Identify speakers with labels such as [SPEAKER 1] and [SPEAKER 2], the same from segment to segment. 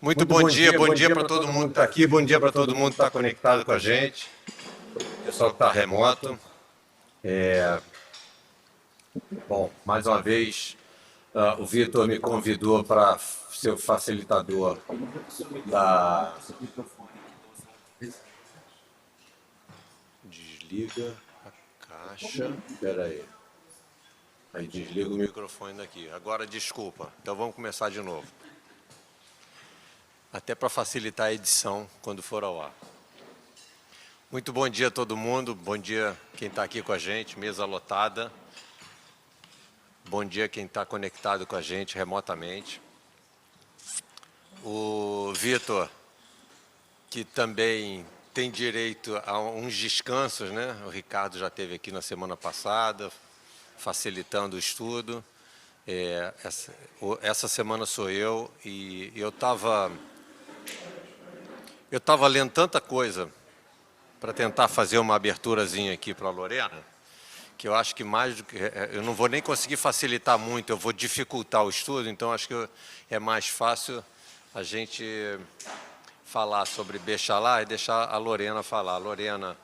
[SPEAKER 1] Muito bom dia para todo mundo que está aqui, bom dia para todo mundo que está conectado com a gente, pessoal que está remoto. Bom, mais uma vez, o Vitor me convidou para ser o facilitador da... Desliga a caixa, espera aí. Aí desliga o microfone daqui. Agora, desculpa, então vamos começar de novo. Até para facilitar a edição quando for ao ar. Muito bom dia a todo mundo, bom dia quem está aqui com a gente, mesa lotada. Bom dia quem está conectado com a gente remotamente. O Vitor, que também tem direito a uns descansos, né? O Ricardo já esteve aqui na semana passada, facilitando o estudo. Essa semana sou eu e eu estava lendo tanta coisa para tentar fazer uma aberturazinha aqui para a Lorena, que eu acho que mais do que... Eu não vou nem conseguir facilitar muito, eu vou dificultar o estudo, então acho que é mais fácil a gente falar sobre Bechalá e deixar a Lorena falar. A Lorena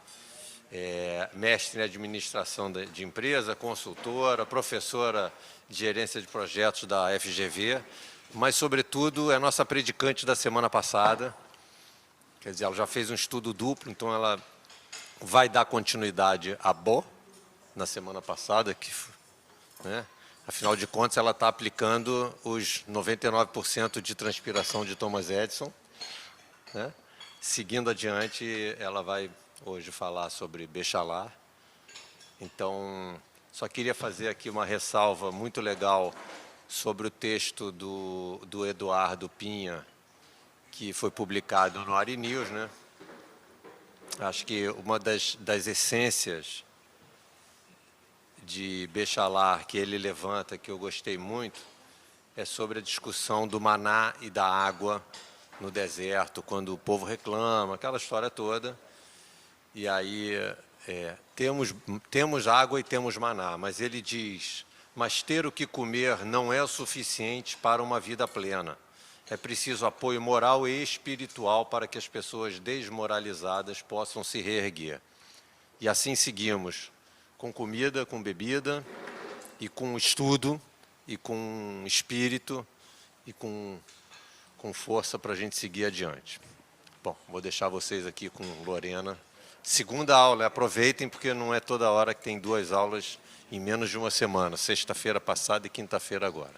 [SPEAKER 1] é mestre em administração de empresa, consultora, professora de gerência de projetos da FGV, mas, sobretudo, é nossa predicante da semana passada. Quer dizer, ela já fez um estudo duplo, então ela vai dar continuidade à Bo, na semana passada, né? Afinal de contas, ela está aplicando os 99% de transpiração de Thomas Edison, né? Seguindo adiante, ela vai hoje falar sobre Bechalá. Então, só queria fazer aqui uma ressalva muito legal sobre o texto do Eduardo Pinha, que foi publicado no Ari News, né? Acho que uma das essências de Bechalá que ele levanta, que eu gostei muito, é sobre a discussão do maná e da água no deserto, quando o povo reclama, aquela história toda. E aí temos água e temos maná, mas ele diz, mas ter o que comer não é o suficiente para uma vida plena. É preciso apoio moral e espiritual para que as pessoas desmoralizadas possam se reerguer. E assim seguimos, com comida, com bebida, e com estudo, e com espírito, e com força para a gente seguir adiante. Bom, vou deixar vocês aqui com Lorena. Segunda aula, aproveitem, porque não é toda hora que tem 2 aulas em menos de uma semana, sexta-feira passada e quinta-feira agora.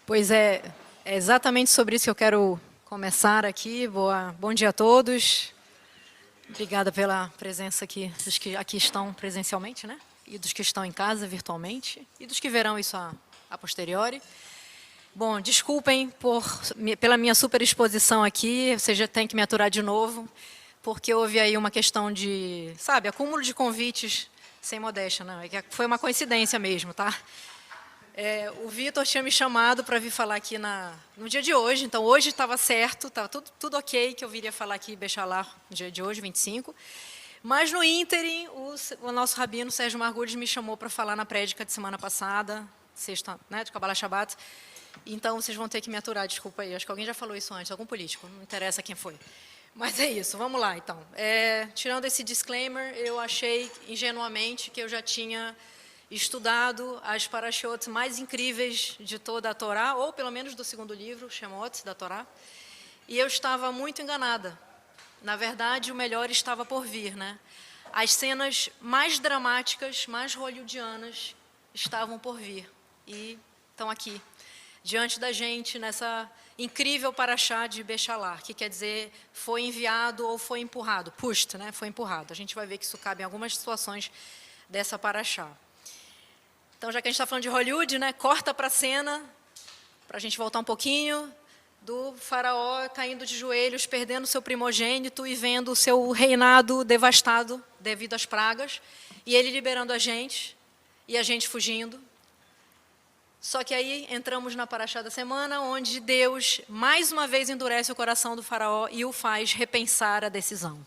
[SPEAKER 2] Pois é exatamente sobre isso que eu quero começar aqui. Bom dia a todos. Obrigada pela presença aqui, dos que aqui estão presencialmente, né? E dos que estão em casa virtualmente, e dos que verão isso a posteriori. Bom, desculpem pela minha superexposição aqui, vocês já têm que me aturar de novo, porque houve aí uma questão de, sabe, acúmulo de convites, sem modéstia, não, foi uma coincidência mesmo, tá? O Vitor tinha me chamado para vir falar aqui no dia de hoje, então hoje estava certo, estava tudo ok que eu viria falar aqui em Bechalá no dia de hoje, 25, mas no ínterim, o nosso rabino Sérgio Margulhos me chamou para falar na prédica de semana passada, sexta, né, de Kabbalah Shabbat, então vocês vão ter que me aturar, desculpa aí, acho que alguém já falou isso antes, algum político, não interessa quem foi. Mas é isso, vamos lá então. Tirando esse disclaimer, eu achei ingenuamente que eu já tinha estudado as parashot mais incríveis de toda a Torá, ou pelo menos do segundo livro, Shemot, da Torá, e eu estava muito enganada. Na verdade, o melhor estava por vir, né? As cenas mais dramáticas, mais hollywoodianas, estavam por vir, e estão aqui, diante da gente, nessa incrível parashá de Bechalá, que quer dizer foi enviado ou foi empurrado, pushed, né? Foi empurrado. A gente vai ver que isso cabe em algumas situações dessa parashá. Então, já que a gente está falando de Hollywood, né, corta para a cena, para a gente voltar um pouquinho, do faraó caindo de joelhos, perdendo seu primogênito e vendo o seu reinado devastado devido às pragas, e ele liberando a gente, e a gente fugindo. Só que aí entramos na paraxá da semana, onde Deus, mais uma vez, endurece o coração do faraó e o faz repensar a decisão.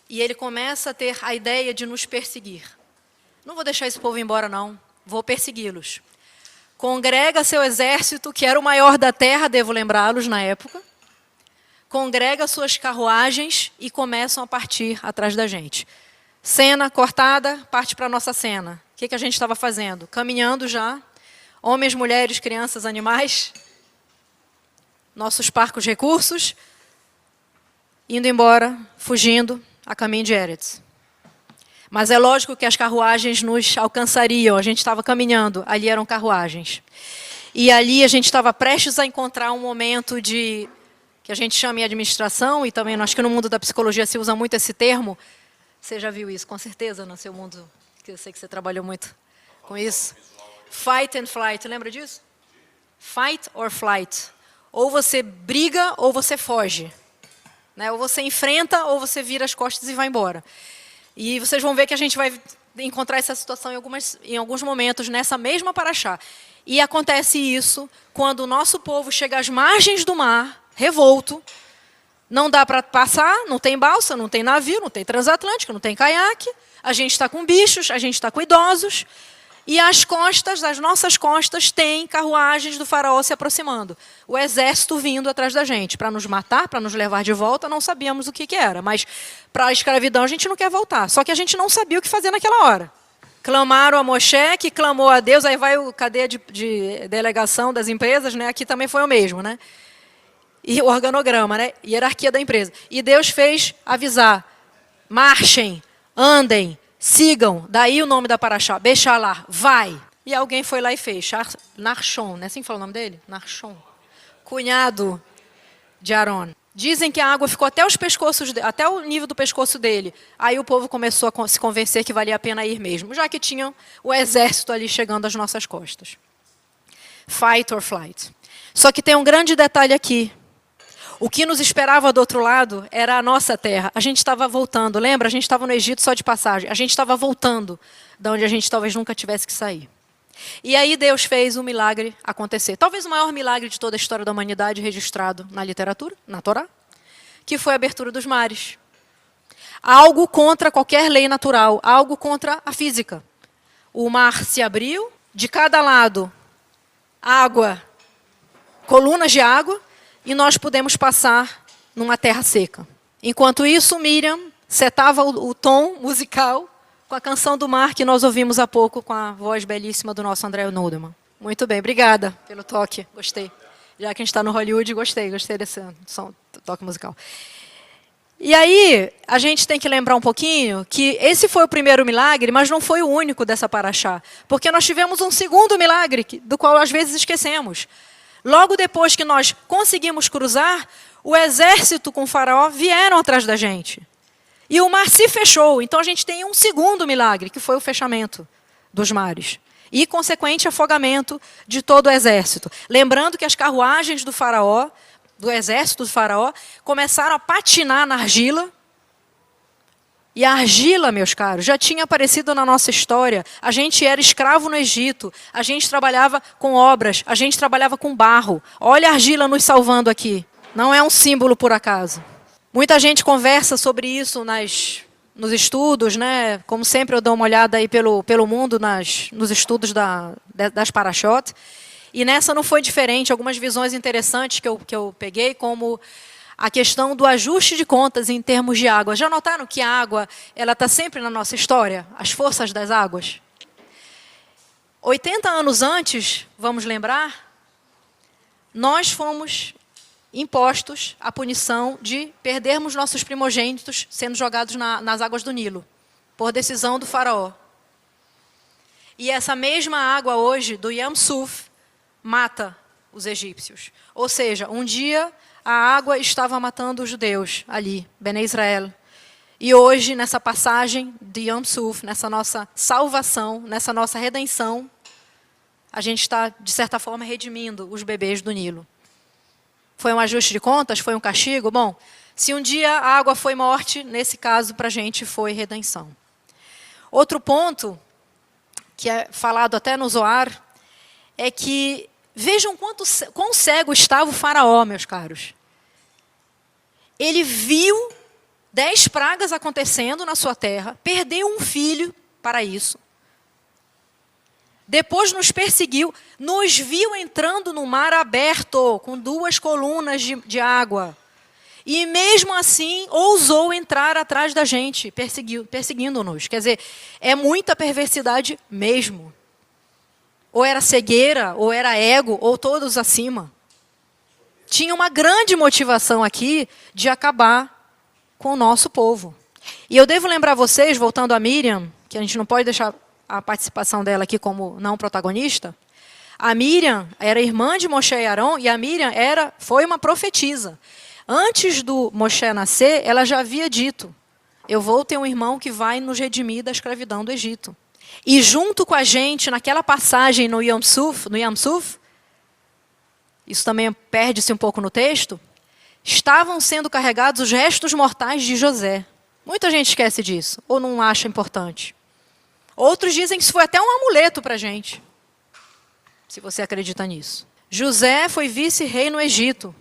[SPEAKER 2] E ele começa a ter a ideia de nos perseguir. Não vou deixar esse povo embora, não. Vou persegui-los. congrega seu exército, que era o maior da terra, devo lembrá-los na época, congrega suas carruagens e começam a partir atrás da gente. Cena cortada, parte para a nossa cena. O que a gente estava fazendo? Caminhando já, homens, mulheres, crianças, animais, nossos parcos recursos, indo embora, fugindo a caminho de Eretz. Mas é lógico que as carruagens nos alcançariam. A gente estava caminhando, ali eram carruagens. E ali a gente estava prestes a encontrar um momento de, que a gente chama em administração, e também acho que no mundo da psicologia se usa muito esse termo. Você já viu isso, com certeza, no seu mundo, que eu sei que você trabalhou muito com isso. Fight and flight, lembra disso? Fight or flight. Ou você briga ou você foge. Né? Ou você enfrenta ou você vira as costas e vai embora. E vocês vão ver que a gente vai encontrar essa situação em alguns momentos nessa mesma paraxá. E acontece isso quando o nosso povo chega às margens do mar, revolto, não dá para passar, não tem balsa, não tem navio, não tem transatlântico, não tem caiaque, a gente está com bichos, a gente está com idosos, e as nossas costas, tem carruagens do faraó se aproximando. O exército vindo atrás da gente, para nos matar, para nos levar de volta, não sabíamos o que era. Mas para a escravidão a gente não quer voltar. Só que a gente não sabia o que fazer naquela hora. Clamaram a Moshe, que clamou a Deus, aí vai o cadeia de delegação das empresas, né? Aqui também foi o mesmo, né? E o organograma, né? Hierarquia da empresa. E Deus fez avisar, marchem, andem, sigam, daí o nome da paraxá, Bechalar, vai. E alguém foi lá e fez, Narshon, não é assim que fala o nome dele? Narshon, cunhado de Aron. Dizem que a água ficou até os pescoços, até o nível do pescoço dele. Aí o povo começou a se convencer que valia a pena ir mesmo, já que tinham o exército ali chegando às nossas costas. Fight or flight. Só que tem um grande detalhe aqui. O que nos esperava do outro lado era a nossa terra. A gente estava voltando, lembra? A gente estava no Egito só de passagem. A gente estava voltando de onde a gente talvez nunca tivesse que sair. E aí Deus fez um milagre acontecer. Talvez o maior milagre de toda a história da humanidade registrado na literatura, na Torá, que foi a abertura dos mares. Algo contra qualquer lei natural, algo contra a física. O mar se abriu, de cada lado, água, colunas de água, e nós pudemos passar numa terra seca. Enquanto isso, Miriam setava o tom musical com a canção do mar que nós ouvimos há pouco com a voz belíssima do nosso André Nudemann. Muito bem, obrigada pelo toque, gostei. Já que a gente está no Hollywood, gostei desse toque musical. E aí, a gente tem que lembrar um pouquinho que esse foi o primeiro milagre, mas não foi o único dessa paraxá. Porque nós tivemos um segundo milagre, do qual às vezes esquecemos. Logo depois que nós conseguimos cruzar, o exército com o faraó vieram atrás da gente. E o mar se fechou. Então a gente tem um segundo milagre, que foi o fechamento dos mares. E consequente afogamento de todo o exército. Lembrando que as carruagens do faraó, do exército do faraó, começaram a patinar na argila. E a argila, meus caros, já tinha aparecido na nossa história. A gente era escravo no Egito, a gente trabalhava com obras, a gente trabalhava com barro. Olha a argila nos salvando aqui. Não é um símbolo por acaso. Muita gente conversa sobre isso nos estudos, né? Como sempre eu dou uma olhada aí pelo mundo nos estudos das Parashot. E nessa não foi diferente. Algumas visões interessantes que eu peguei, como a questão do ajuste de contas em termos de água. Já notaram que a água está sempre na nossa história? As forças das águas? 80 anos antes, vamos lembrar, nós fomos impostos à punição de perdermos nossos primogênitos sendo jogados nas águas do Nilo, por decisão do faraó. E essa mesma água hoje, do Yam Suf, mata os egípcios. Ou seja, um dia a água estava matando os judeus ali, Bene Israel. E hoje, nessa passagem de Yam Suf, nessa nossa salvação, nessa nossa redenção, a gente está, de certa forma, redimindo os bebês do Nilo. Foi um ajuste de contas? Foi um castigo? Bom, se um dia a água foi morte, nesse caso, para a gente, foi redenção. Outro ponto, que é falado até no Zohar, é que vejam quão cego estava o faraó, meus caros. Ele viu 10 pragas acontecendo na sua terra, perdeu um filho para isso. depois nos perseguiu, nos viu entrando no mar aberto, com 2 colunas de água. E mesmo assim, ousou entrar atrás da gente, perseguindo-nos. Quer dizer, é muita perversidade mesmo. Ou era cegueira, ou era ego, ou todos acima. Tinha uma grande motivação aqui de acabar com o nosso povo. E eu devo lembrar vocês, voltando a Miriam, que a gente não pode deixar a participação dela aqui como não protagonista. A Miriam era irmã de Moshe e Arão, e a Miriam foi uma profetisa. Antes do Moshe nascer, ela já havia dito, eu vou ter um irmão que vai nos redimir da escravidão do Egito. E junto com a gente, naquela passagem no Yam Suf, isso também perde-se um pouco no texto, estavam sendo carregados os restos mortais de José. Muita gente esquece disso, ou não acha importante. Outros dizem que isso foi até um amuleto para a gente, se você acredita nisso. José foi vice-rei no Egito,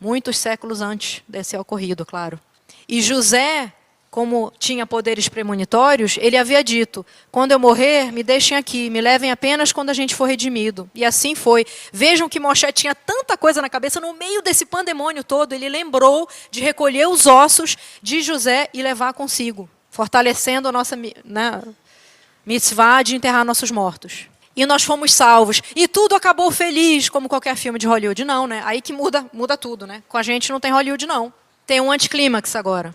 [SPEAKER 2] muitos séculos antes desse ocorrido, claro. E José, como tinha poderes premonitórios, ele havia dito, quando eu morrer, me deixem aqui, me levem apenas quando a gente for redimido. E assim foi. Vejam que Moshe tinha tanta coisa na cabeça, no meio desse pandemônio todo, ele lembrou de recolher os ossos de José e levar consigo, fortalecendo a nossa mitzvah de enterrar nossos mortos. E nós fomos salvos. E tudo acabou feliz, como qualquer filme de Hollywood. Não, né? Aí que muda tudo, né? Com a gente não tem Hollywood, não. Tem um anticlímax agora.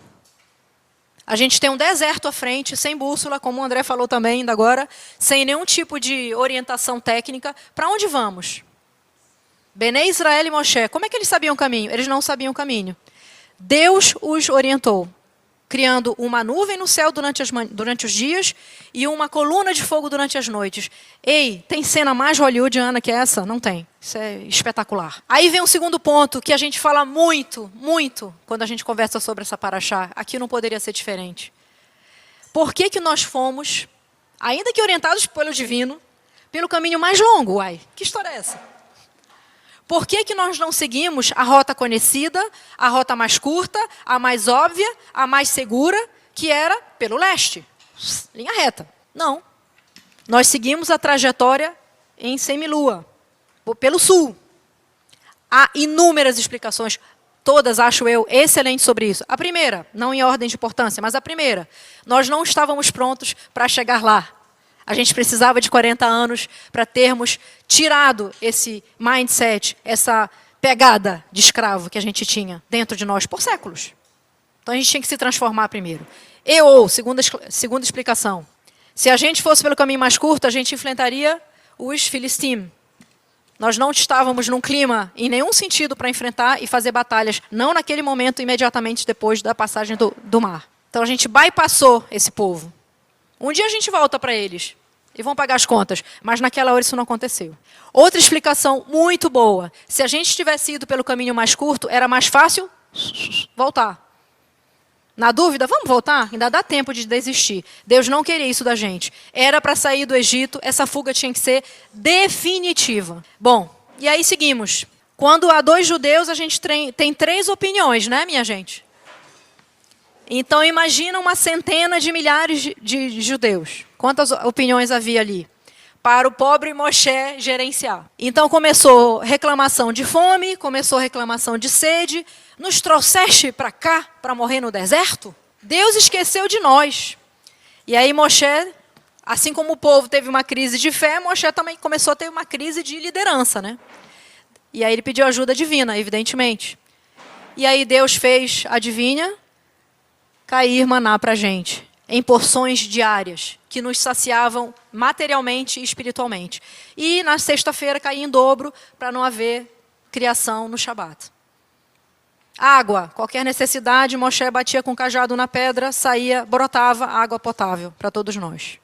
[SPEAKER 2] A gente tem um deserto à frente, sem bússola, como o André falou também ainda agora, sem nenhum tipo de orientação técnica. Para onde vamos? Bené Israel e Moshe. Como é que eles sabiam o caminho? Eles não sabiam o caminho. Deus os orientou, criando uma nuvem no céu durante os dias e uma coluna de fogo durante as noites. Ei, tem cena mais hollywoodiana que essa? Não tem. Isso é espetacular. Aí vem um segundo ponto que a gente fala muito, muito, quando a gente conversa sobre essa paraxá. Aqui não poderia ser diferente. Por que nós fomos, ainda que orientados pelo divino, pelo caminho mais longo? Uai, que história é essa? Por que nós não seguimos a rota conhecida, a rota mais curta, a mais óbvia, a mais segura, que era pelo leste? Linha reta. Não. Nós seguimos a trajetória em semilua, pelo sul. Há inúmeras explicações, todas, acho eu, excelentes sobre isso. A primeira, não em ordem de importância, mas a primeira, nós não estávamos prontos para chegar lá. A gente precisava de 40 anos para termos tirado esse mindset, essa pegada de escravo que a gente tinha dentro de nós por séculos. Então a gente tinha que se transformar primeiro. Segunda explicação, se a gente fosse pelo caminho mais curto, a gente enfrentaria os filisteus. Nós não estávamos num clima em nenhum sentido para enfrentar e fazer batalhas, não naquele momento, imediatamente depois da passagem do mar. Então a gente bypassou esse povo. Um dia a gente volta para eles e vão pagar as contas, mas naquela hora isso não aconteceu. Outra explicação muito boa. Se a gente tivesse ido pelo caminho mais curto, era mais fácil voltar. Na dúvida, vamos voltar? Ainda dá tempo de desistir. Deus não queria isso da gente. Era para sair do Egito, essa fuga tinha que ser definitiva. Bom, e aí seguimos. Quando há 2 judeus, a gente tem 3 opiniões, né, minha gente? Então, imagina uma centena de milhares de judeus. Quantas opiniões havia ali? Para o pobre Moshe gerenciar. Então, começou reclamação de fome, começou reclamação de sede. Nos trouxeste para cá, para morrer no deserto? Deus esqueceu de nós. E aí, Moshe, assim como o povo teve uma crise de fé, Moshe também começou a ter uma crise de liderança, né? E aí ele pediu ajuda divina, evidentemente. E aí Deus fez, adivinha? Cair maná para a gente, em porções diárias, que nos saciavam materialmente e espiritualmente. E na sexta-feira caía em dobro, para não haver criação no Shabat. Água, qualquer necessidade, Moshe batia com o cajado na pedra, saía, brotava água potável para todos nós.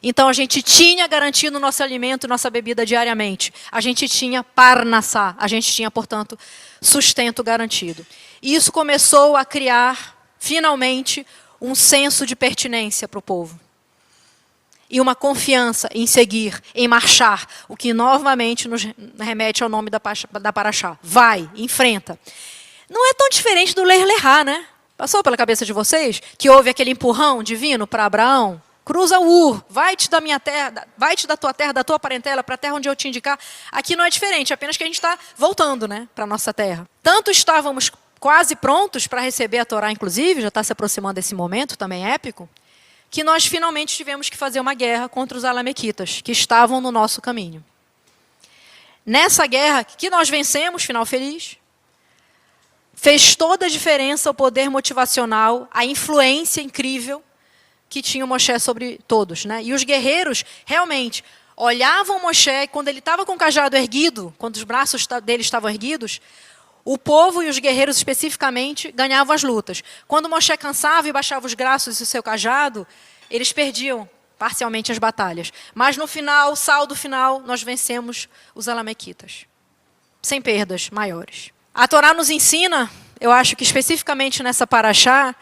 [SPEAKER 2] Então a gente tinha garantido o nosso alimento e nossa bebida diariamente. A gente tinha parnassá, a gente tinha, portanto, sustento garantido. E isso começou a criar, finalmente, um senso de pertinência para o povo. E uma confiança em seguir, em marchar, o que novamente nos remete ao nome da paraxá. Vai, enfrenta. Não é tão diferente do ler lerá, né? Passou pela cabeça de vocês que houve aquele empurrão divino para Abraão? cruza o Ur, vai-te da minha terra, vai-te da tua parentela, para a terra onde eu te indicar. Aqui não é diferente, apenas que a gente está voltando, né, para a nossa terra. Tanto estávamos quase prontos para receber a Torá, inclusive, já está se aproximando desse momento, também épico, que nós finalmente tivemos que fazer uma guerra contra os Alamequitas, que estavam no nosso caminho. Nessa guerra, que nós vencemos, final feliz, fez toda a diferença o poder motivacional, a influência incrível que tinha o Moshe sobre todos, né? E os guerreiros realmente olhavam o Moshe e quando ele estava com o cajado erguido, quando os braços dele estavam erguidos, o povo e os guerreiros especificamente ganhavam as lutas. Quando o Moshe cansava e baixava os braços e o seu cajado, eles perdiam parcialmente as batalhas. Mas no final, saldo final, nós vencemos os Alamequitas, sem perdas maiores. A Torá nos ensina, eu acho que especificamente nessa paraxá,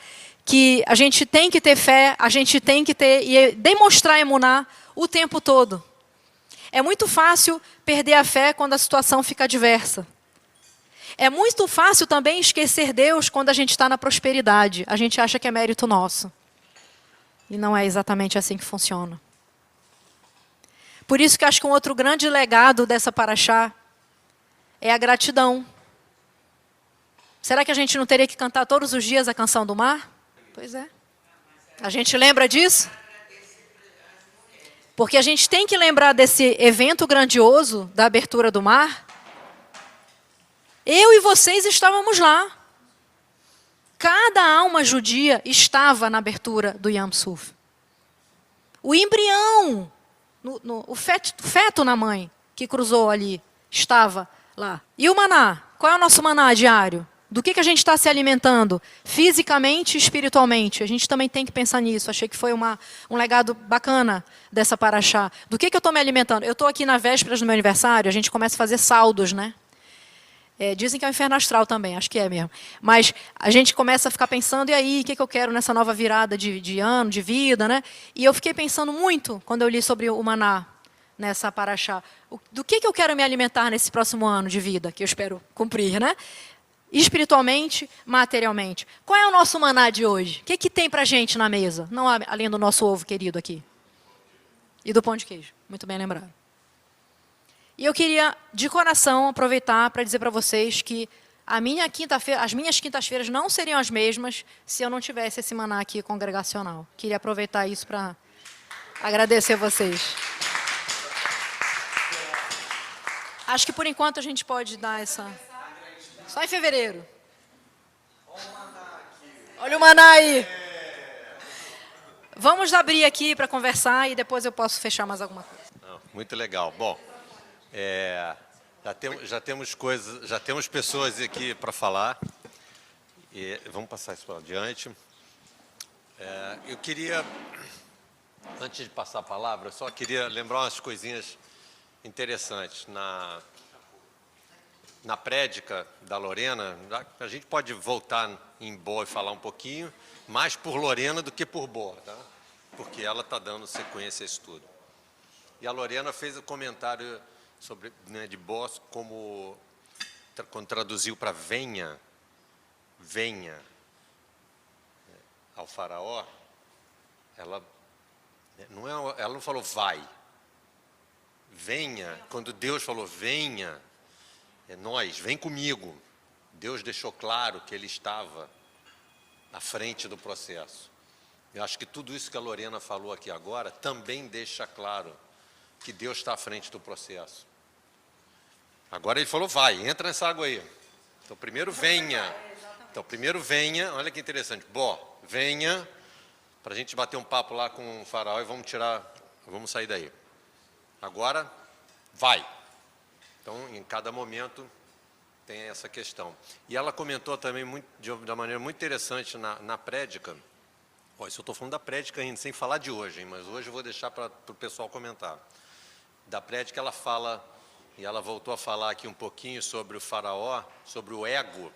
[SPEAKER 2] que a gente tem que ter fé, a gente tem que ter e demonstrar emuná o tempo todo. É muito fácil perder a fé quando a situação fica adversa. É muito fácil também esquecer Deus quando a gente está na prosperidade. A gente acha que é mérito nosso. E não é exatamente assim que funciona. Por isso que acho que um outro grande legado dessa paraxá é a gratidão. Será que a gente não teria que cantar todos os dias a canção do mar? Pois é. A gente lembra disso? Porque a gente tem que lembrar desse evento grandioso da abertura do mar. Eu e vocês estávamos lá. Cada alma judia estava na abertura do Yam Suf. O embrião, o feto na mãe que cruzou ali, estava lá. E o maná? Qual é o nosso maná diário? Do que a gente está se alimentando? Fisicamente e espiritualmente. A gente também tem que pensar nisso. Achei que foi um legado bacana dessa paraxá. Do que eu estou me alimentando? Eu estou aqui na véspera do meu aniversário, a gente começa a fazer saldos, né? Dizem que é o inferno astral também, acho que é mesmo. Mas a gente começa a ficar pensando, e aí, o que eu quero nessa nova virada de ano, de vida, né? E eu fiquei pensando muito, quando eu li sobre o maná, nessa paraxá. Do que eu quero me alimentar nesse próximo ano de vida, que eu espero cumprir, né? Espiritualmente, materialmente. Qual é o nosso maná de hoje? O que tem pra gente na mesa? Não além do nosso ovo querido aqui. E do pão de queijo. Muito bem lembrado. E eu queria, de coração, aproveitar para dizer para vocês que as minhas quintas-feiras não seriam as mesmas se eu não tivesse esse maná aqui congregacional. Queria aproveitar isso para agradecer vocês. Acho que, por enquanto, a gente pode dar essa... Só em fevereiro. Olha o maná aí. Vamos abrir aqui para conversar e depois eu posso fechar mais alguma coisa.
[SPEAKER 1] Não, muito legal. Bom, já temos pessoas aqui para falar. E vamos passar isso para adiante. Eu queria, antes de passar a palavra, eu só queria lembrar umas coisinhas interessantes. Na prédica da Lorena, a gente pode voltar em Boa e falar um pouquinho, mais por Lorena do que por Boa, tá? Porque ela está dando sequência a isso tudo. E a Lorena fez o comentário sobre, né, de Boa, quando traduziu para venha ao faraó, ela não falou vai. Venha, quando Deus falou venha, vem comigo. Deus deixou claro que Ele estava à frente do processo. Eu acho que tudo isso que a Lorena falou aqui agora também deixa claro que Deus está à frente do processo. Agora Ele falou, vai, entra nessa água aí. Então, primeiro venha. Olha que interessante. Venha, para a gente bater um papo lá com o faraó e vamos sair daí. Agora, vai. Então, em cada momento, tem essa questão. E ela comentou também de uma maneira muito interessante na prédica. Isso eu estou falando da prédica ainda, sem falar de hoje, hein, mas hoje eu vou deixar para o pessoal comentar. Da prédica ela fala, e ela voltou a falar aqui um pouquinho sobre o faraó, sobre o ego,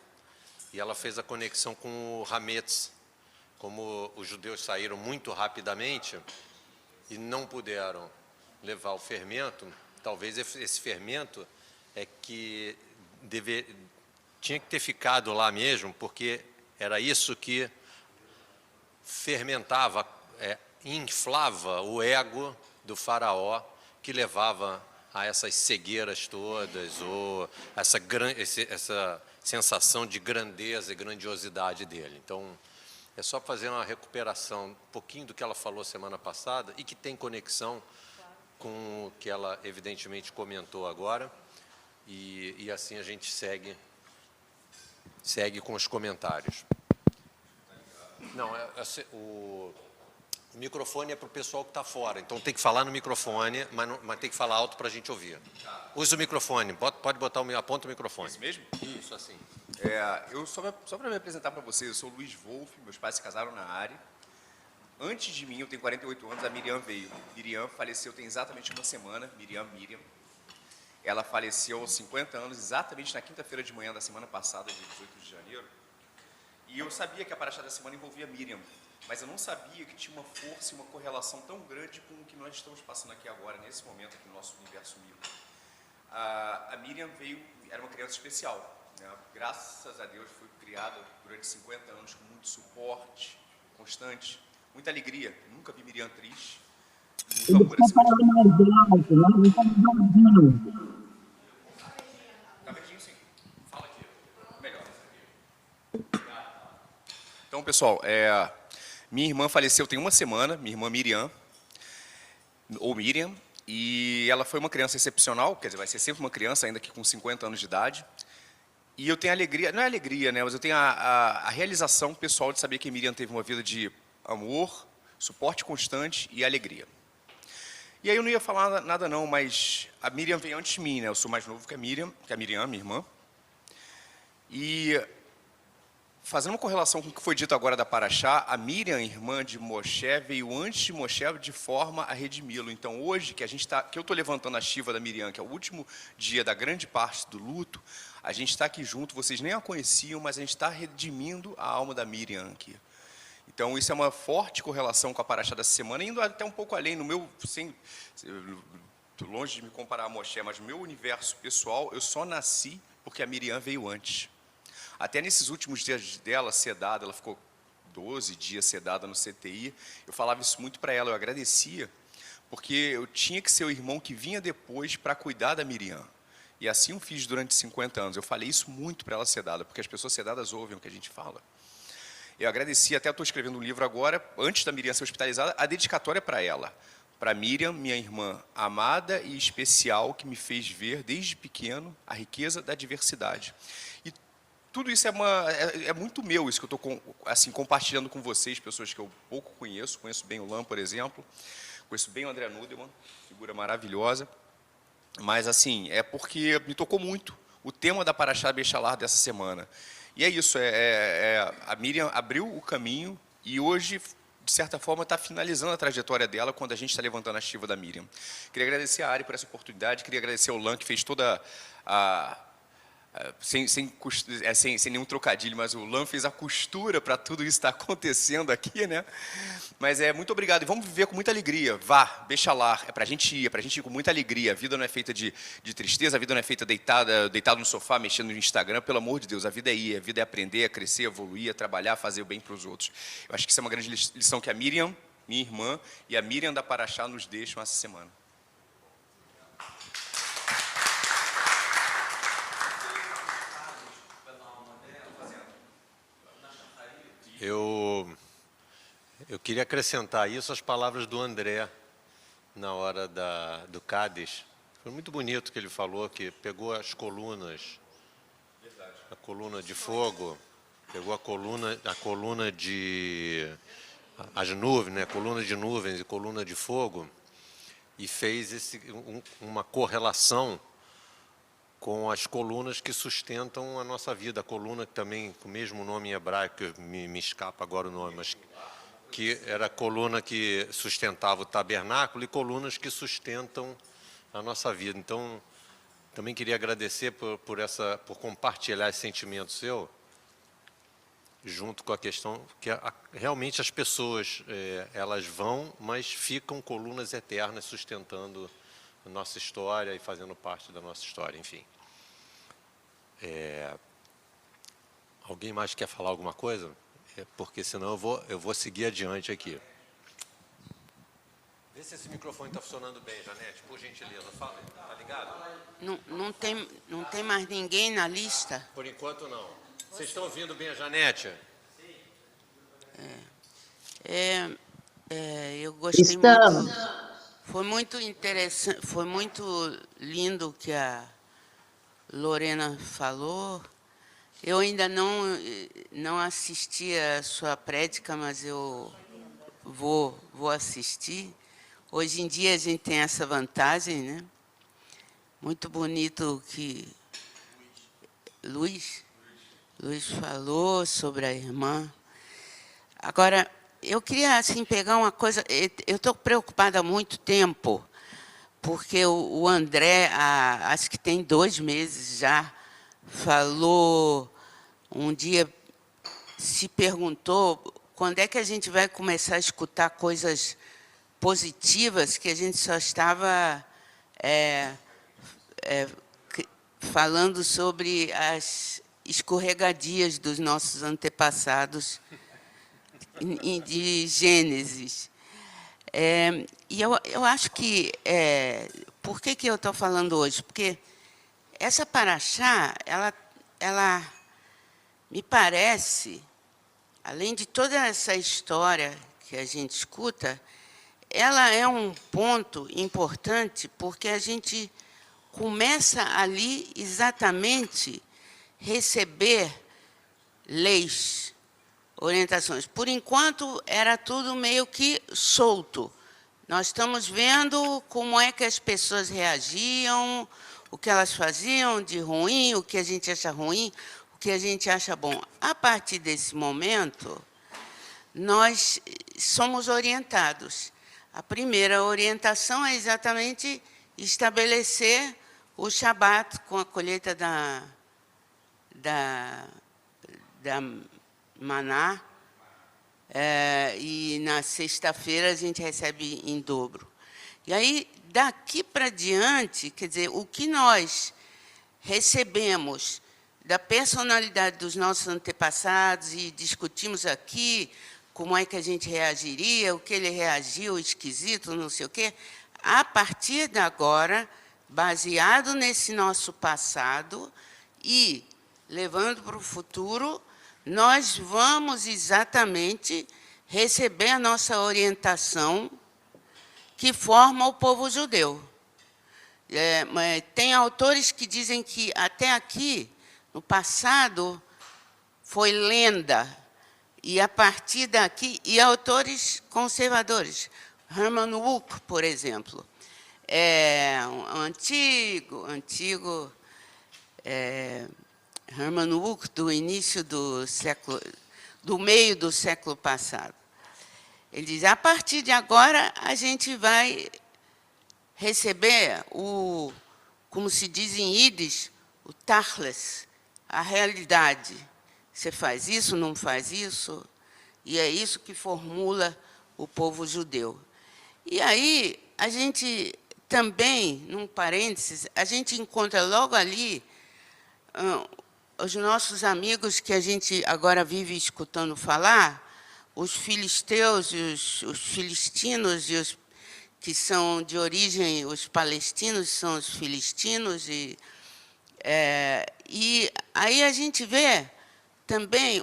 [SPEAKER 1] e ela fez a conexão com o Hametz. Como os judeus saíram muito rapidamente e não puderam levar o fermento, talvez esse fermento que tinha que ter ficado lá mesmo, porque era isso que fermentava inflava o ego do faraó, que levava a essas cegueiras todas, ou essa sensação de grandeza e grandiosidade dele. Então, é só fazer uma recuperação, um pouquinho do que ela falou semana passada, e que tem conexão com o que ela, evidentemente, comentou agora, e assim a gente segue com os comentários. Não, o microfone é para o pessoal que está fora, então tem que falar no microfone, mas tem que falar alto para a gente ouvir. Usa o microfone, pode botar aponta o microfone.
[SPEAKER 3] Isso mesmo?
[SPEAKER 1] Isso, assim.
[SPEAKER 3] Eu só para me apresentar para vocês, eu sou o Luiz Wolff, meus pais se casaram na área. Antes de mim, eu tenho 48 anos, a Miriam veio. Miriam faleceu tem exatamente uma semana, Miriam. Ela faleceu aos 50 anos, exatamente na quinta-feira de manhã da semana passada, de 18 de janeiro. E eu sabia que a paraxá da semana envolvia Miriam, mas eu não sabia que tinha uma força e uma correlação tão grande com o que nós estamos passando aqui agora, nesse momento aqui no nosso universo místico. A Miriam era uma criança especial, né? Graças a Deus foi criada durante 50 anos com muito suporte constante, muita alegria. Nunca vi Miriam triste. Muito amor a si mesma. Tá pertinho, sim. Fala aqui. Melhor. Então, pessoal, minha irmã faleceu tem uma semana, minha irmã Miriam, e ela foi uma criança excepcional, quer dizer, vai ser sempre uma criança, ainda que com 50 anos de idade. E eu tenho alegria, não é alegria, né, mas eu tenho a realização pessoal de saber que Miriam teve uma vida de amor, suporte constante e alegria. E aí eu não ia falar nada não, mas a Miriam veio antes de mim, né? Eu sou mais novo que a Miriam, minha irmã. E fazendo uma correlação com o que foi dito agora da Paraxá, a Miriam, irmã de Moshe, veio antes de Moshe de forma a redimi-lo. Então hoje, que eu estou levantando a Shiva da Miriam, que é o último dia da grande parte do luto, a gente está aqui junto, vocês nem a conheciam, mas a gente está redimindo a alma da Miriam aqui. Então, isso é uma forte correlação com a paraxá dessa semana, indo até um pouco além, longe de me comparar a Moshe, mas no meu universo pessoal, eu só nasci porque a Miriam veio antes. Até nesses últimos dias dela, sedada, ela ficou 12 dias sedada no CTI, eu falava isso muito para ela, eu agradecia, porque eu tinha que ser o irmão que vinha depois para cuidar da Miriam. E assim eu fiz durante 50 anos. Eu falei isso muito para ela sedada, porque as pessoas sedadas ouvem o que a gente fala. Eu agradeci, até estou escrevendo um livro agora, antes da Miriam ser hospitalizada, a dedicatória para ela. Para Miriam, minha irmã amada e especial, que me fez ver, desde pequeno, a riqueza da diversidade. E tudo isso é muito meu, isso que eu estou assim, compartilhando com vocês, pessoas que eu pouco conheço bem o Lan, por exemplo, conheço bem o André Nudelman, figura maravilhosa, mas assim, é porque me tocou muito o tema da Paraxá Bechalar dessa semana. E é isso, a Miriam abriu o caminho e hoje, de certa forma, está finalizando a trajetória dela quando a gente está levantando a Shiva da Miriam. Queria agradecer a Ari por essa oportunidade, queria agradecer ao Lan, que fez toda sem nenhum trocadilho, mas o Lan fez a costura para tudo isso estar acontecendo aqui, né? Mas muito obrigado, e vamos viver com muita alegria. Vá, Bechalar, é para a gente ir com muita alegria. A vida não é feita de tristeza, a vida não é feita deitado no sofá, mexendo no Instagram, pelo amor de Deus, a vida é ir, a vida é aprender, é crescer, evoluir, é trabalhar, fazer o bem para os outros. Eu acho que isso é uma grande lição que a Miriam, minha irmã, e a Miriam da Paraxá nos deixam essa semana.
[SPEAKER 1] Eu queria acrescentar isso às palavras do André, na hora do Cádiz. Foi muito bonito que ele falou, que pegou as colunas, a coluna de fogo, pegou as nuvens, né, coluna de nuvens e coluna de fogo, e fez uma correlação com as colunas que sustentam a nossa vida. A coluna que também, com o mesmo nome em hebraico, que me escapa agora o nome, mas que era a coluna que sustentava o tabernáculo e colunas que sustentam a nossa vida. Então, também queria agradecer por compartilhar esse sentimento seu, junto com a questão que realmente as pessoas, elas vão, mas ficam colunas eternas sustentando a nossa história e fazendo parte da nossa história, enfim. Alguém mais quer falar alguma coisa? Porque senão eu vou seguir adiante aqui. Vê se esse microfone está funcionando bem, Janete, por gentileza. Fala, tá ligado?
[SPEAKER 4] Não tem mais ninguém na lista?
[SPEAKER 1] Por enquanto, não. Vocês estão ouvindo bem a Janete?
[SPEAKER 4] Eu gostei muito. Foi muito interessante, foi muito lindo o que a Lorena falou. Eu ainda não assisti a sua prédica, mas eu vou assistir. Hoje em dia a gente tem essa vantagem, né? Muito bonito o que Luiz falou sobre a irmã. Agora, eu queria assim, pegar uma coisa. Eu estou preocupada há muito tempo, porque o André, acho que tem 2 meses já, falou, um dia se perguntou quando é que a gente vai começar a escutar coisas positivas que a gente só estava falando sobre as escorregadias dos nossos antepassados de Gênesis. E eu acho que... por que eu estou falando hoje? Porque essa paraxá, ela me parece, além de toda essa história que a gente escuta, ela é um ponto importante porque a gente começa ali exatamente receber leis, orientações. Por enquanto, era tudo meio que solto. Nós estamos vendo como é que as pessoas reagiam, o que elas faziam de ruim, o que a gente acha ruim, o que a gente acha bom. A partir desse momento, nós somos orientados. A primeira orientação é exatamente estabelecer o Shabat com a colheita da maná, e na sexta-feira a gente recebe em dobro. E aí, daqui para diante, quer dizer, o que nós recebemos da personalidade dos nossos antepassados e discutimos aqui como é que a gente reagiria, o que ele reagiu, esquisito, não sei o quê, a partir de agora, baseado nesse nosso passado e levando para o futuro, nós vamos exatamente receber a nossa orientação que forma o povo judeu. Tem autores que dizem que até aqui, no passado, foi lenda, e a partir daqui, e autores conservadores, Herman Wouk, por exemplo, um antigo Herman Wouk, do início do século, do meio do século passado. Ele diz, a partir de agora, a gente vai receber como se diz em Yiddish, o Tachlis, a realidade. Você faz isso, não faz isso, e é isso que formula o povo judeu. E aí, a gente também, num parênteses, a gente encontra logo ali os nossos amigos que a gente agora vive escutando falar, os filisteus, os filistinos, e os que são de origem, os palestinos são os filistinos, e aí a gente vê também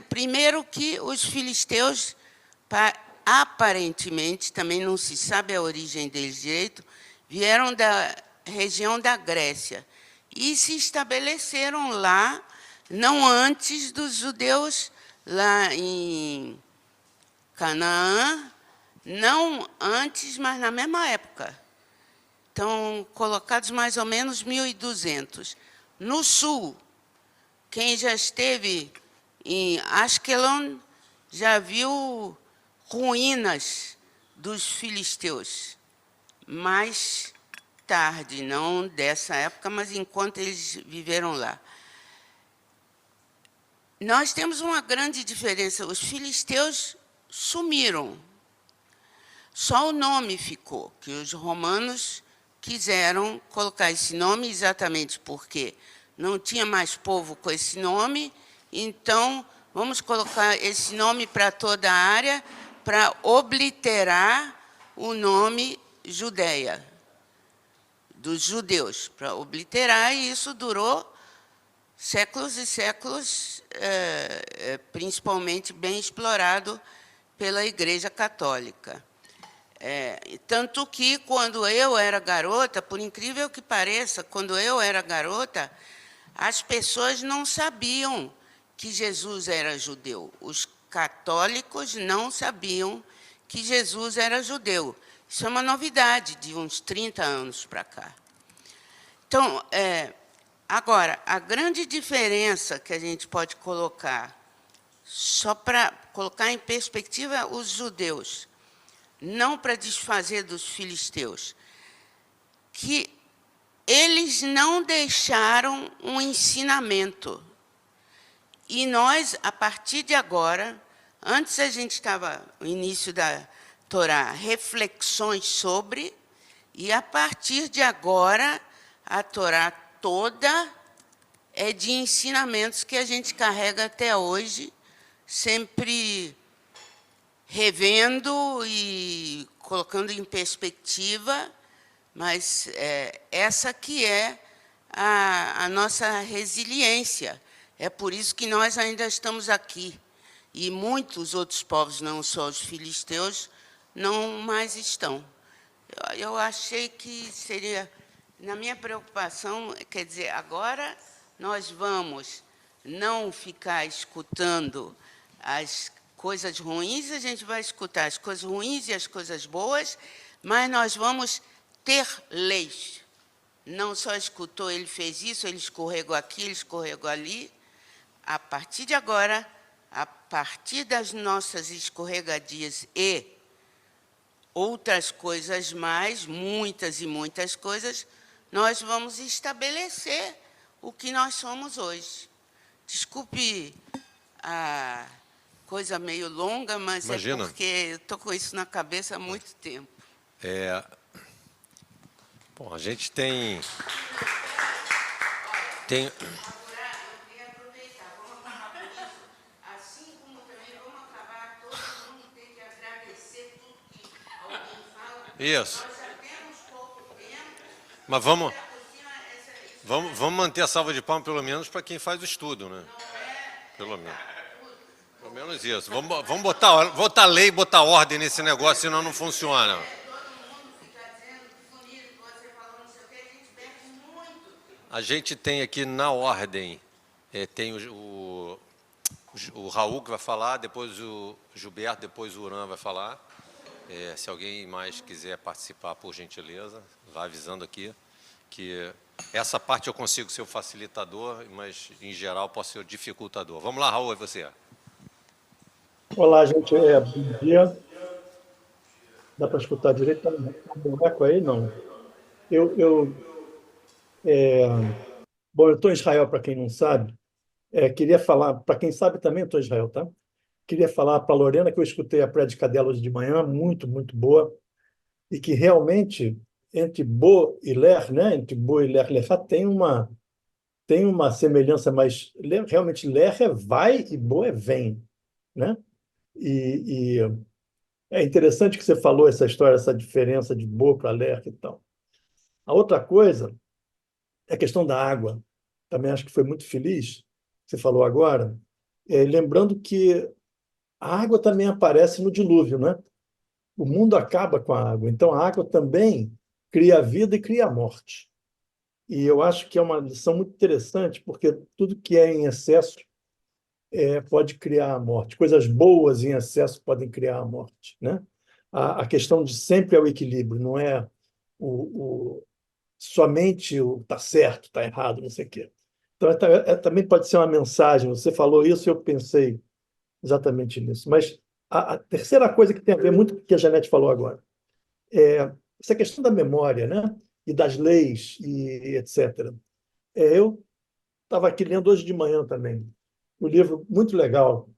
[SPEAKER 4] primeiro que os filisteus, aparentemente, também não se sabe a origem deles direito, vieram da região da Grécia e se estabeleceram lá, não antes dos judeus lá em Canaã, não antes, mas na mesma época. Estão colocados mais ou menos 1.200. No sul, quem já esteve em Ashkelon já viu ruínas dos filisteus. Mais tarde, não dessa época, mas enquanto eles viveram lá. Nós temos uma grande diferença. Os filisteus sumiram. Só o nome ficou, que os romanos quiseram colocar esse nome exatamente porque não tinha mais povo com esse nome, então vamos colocar esse nome para toda a área para obliterar o nome Judéia, dos judeus, para obliterar, e isso durou séculos e séculos, principalmente bem explorado pela Igreja Católica. Tanto que, quando eu era garota, por incrível que pareça, quando eu era garota, as pessoas não sabiam que Jesus era judeu. Os católicos não sabiam que Jesus era judeu. Isso é uma novidade de uns 30 anos para cá. Então, agora, a grande diferença que a gente pode colocar, só para colocar em perspectiva os judeus, não para desfazer dos filisteus, que eles não deixaram um ensinamento. E nós, a partir de agora, antes a gente estava, no início da Torá, reflexões sobre, e a partir de agora, a Torá toda é de ensinamentos que a gente carrega até hoje, sempre revendo e colocando em perspectiva, mas essa que é a nossa resiliência. É por isso que nós ainda estamos aqui. E muitos outros povos, não só os filisteus, não mais estão. Eu achei que seria, na minha preocupação, quer dizer, agora nós vamos não ficar escutando as coisas ruins, a gente vai escutar as coisas ruins e as coisas boas, mas nós vamos ter leis. Não só escutou, ele fez isso, ele escorregou aqui, ele escorregou ali. A partir de agora, a partir das nossas escorregadias e outras coisas mais, muitas e muitas coisas, nós vamos estabelecer o que nós somos hoje. Desculpe a coisa meio longa, mas
[SPEAKER 1] Imagina.
[SPEAKER 4] É porque eu estou com isso na cabeça há muito tempo.
[SPEAKER 1] Bom, a gente tem...
[SPEAKER 4] Eu queria aproveitar, vamos acabar por isso, assim como também vamos acabar todo mundo tem que agradecer tudo que alguém fala.
[SPEAKER 1] Isso.
[SPEAKER 4] Nós já temos pouco tempo.
[SPEAKER 1] Mas vamos manter a salva de palmas, pelo menos, para quem faz o estudo, né? Pelo menos. Pelo menos isso. Vamos botar lei, botar ordem nesse negócio, senão não funciona. A gente tem aqui na ordem, tem o Raul que vai falar, depois o Gilberto, depois o Uran vai falar. Se alguém mais quiser participar, por gentileza, vá avisando aqui que essa parte eu consigo ser o facilitador, mas, em geral, posso ser o dificultador. Vamos lá, Raul, é você.
[SPEAKER 5] Olá, gente. Bom dia. Dá para escutar direito? Tá um eco aí? Não. Bom, eu estou em Israel, para quem não sabe. Queria falar, para quem sabe também, eu estou em Israel, tá? Queria falar para a Lorena que eu escutei a prédica dela hoje de manhã, muito, muito boa, e que realmente, entre Bo e Ler, né? Entre Bo e Ler Lefá, tem uma semelhança, mas realmente Ler é vai e Bo é vem, né? E é interessante que você falou essa história, essa diferença de Bo para Ler e tal. A outra coisa é a questão da água. Também acho que foi muito feliz, que você falou agora, lembrando que a água também aparece no dilúvio, né? O mundo acaba com a água, então a água também cria a vida e cria a morte. E eu acho que é uma lição muito interessante, porque tudo que é em excesso pode criar a morte. Coisas boas em excesso podem criar a morte, né? A questão de sempre é o equilíbrio, não é somente o está certo, está errado, não sei o quê. Então, também pode ser uma mensagem. Você falou isso e eu pensei exatamente nisso. Mas a terceira coisa que tem a ver muito com o que a Janete falou agora é essa questão da memória, né? E das leis, e etc. Eu estava aqui lendo hoje de manhã também um livro muito legal,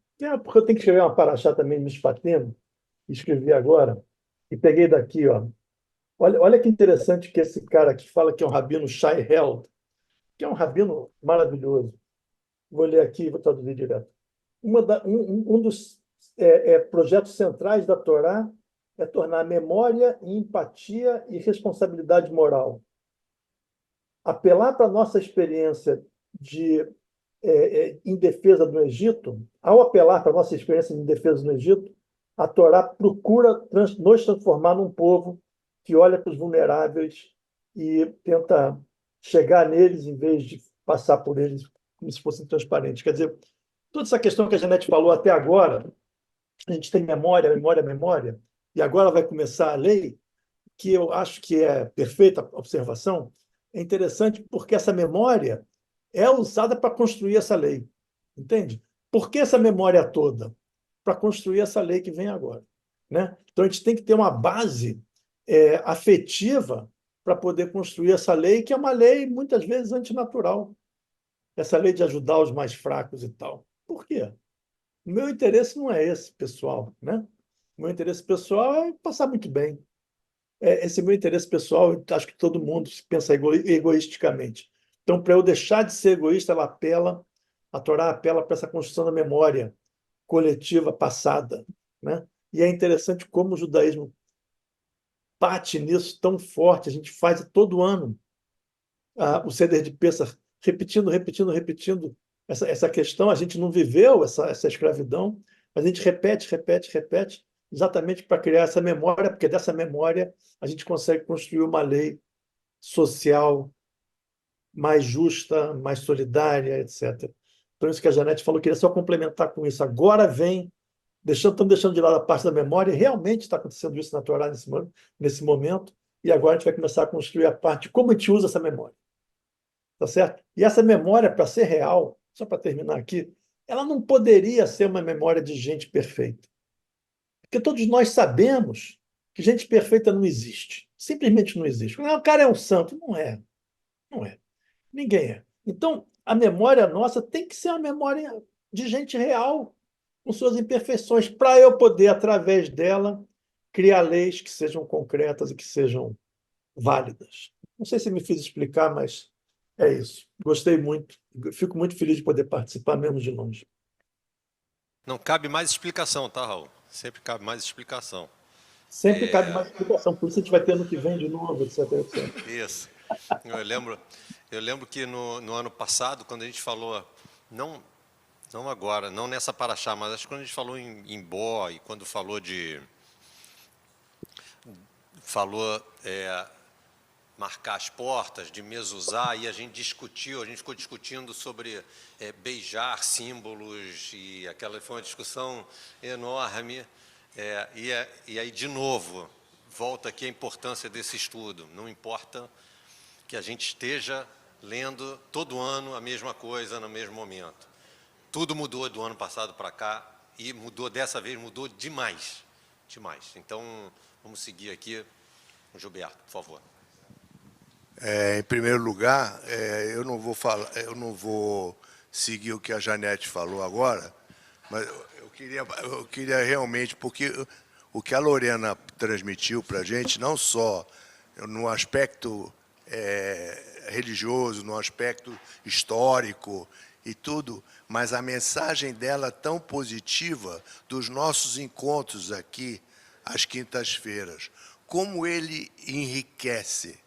[SPEAKER 5] porque eu tenho que escrever uma paraxá também, me espatendo, escrevi agora, e peguei daqui, ó. Olha que interessante que esse cara aqui fala que é um rabino Shai Held, que é um rabino maravilhoso. Vou ler aqui e vou traduzir direto. Um dos projetos centrais da Torá é tornar memória, empatia e responsabilidade moral. Apelar para a nossa experiência de em defesa do Egito, ao apelar para a nossa experiência em defesa do Egito, a Torá procura nos transformar num povo que olha para os vulneráveis e tenta chegar neles em vez de passar por eles como se fossem transparentes. Quer dizer, toda essa questão que a Janete falou até agora, a gente tem memória, memória, memória, e agora vai começar a lei, que eu acho que é perfeita a observação, é interessante porque essa memória é usada para construir essa lei. Entende? Por que essa memória toda? Para construir essa lei que vem agora. Né? Então, a gente tem que ter uma base afetiva para poder construir essa lei, que é uma lei, muitas vezes, antinatural. Essa lei de ajudar os mais fracos e tal. Por quê? O meu interesse não é esse, pessoal. Né? O meu interesse pessoal é passar muito bem. Esse meu interesse pessoal, acho que todo mundo pensa egoisticamente. Então, para eu deixar de ser egoísta, a Torá apela para essa construção da memória coletiva passada. Né? E é interessante como o judaísmo bate nisso tão forte. A gente faz todo ano o Seder de Pessach, repetindo, repetindo, repetindo essa questão. A gente não viveu essa escravidão, mas a gente repete, repete, repete, exatamente para criar essa memória, porque dessa memória a gente consegue construir uma lei social mais justa, mais solidária, etc. Então, isso que a Janete falou, eu queria só complementar com isso. Agora vem, estamos deixando de lado a parte da memória, realmente está acontecendo isso na Torá nesse momento, e agora a gente vai começar a construir a parte de como a gente usa essa memória. Tá certo? E essa memória, para ser real, só para terminar aqui, ela não poderia ser uma memória de gente perfeita. Porque todos nós sabemos que gente perfeita não existe. Simplesmente não existe. O cara é um santo. Não é. Não é. Ninguém é. Então, a memória nossa tem que ser uma memória de gente real, com suas imperfeições, para eu poder, através dela, criar leis que sejam concretas e que sejam válidas. Não sei se me fiz explicar, mas é isso. Gostei muito. Fico muito feliz de poder participar, mesmo de longe.
[SPEAKER 1] Não cabe mais explicação, tá, Raul? Sempre cabe mais explicação.
[SPEAKER 5] Sempre cabe mais explicação, por isso a gente vai ter ano que vem de novo, etc, etc.
[SPEAKER 1] Isso. Eu lembro que no ano passado, quando a gente falou, não agora, não nessa paraxá, mas acho que quando a gente falou em Bó, e quando falou marcar as portas, de mezuzá, e a gente ficou discutindo sobre beijar símbolos, e aquela foi uma discussão enorme. E aí, de novo, volta aqui a importância desse estudo. Não importa que a gente esteja lendo todo ano a mesma coisa no mesmo momento. Tudo mudou do ano passado para cá, e mudou dessa vez, mudou demais. Demais. Então, vamos seguir aqui. Gilberto, por favor.
[SPEAKER 6] Em primeiro lugar, eu não vou seguir o que a Janete falou agora, mas eu queria realmente, porque o que a Lorena transmitiu para a gente, não só no aspecto religioso, no aspecto histórico e tudo, mas a mensagem dela tão positiva dos nossos encontros aqui às quintas-feiras, como ele enriquece,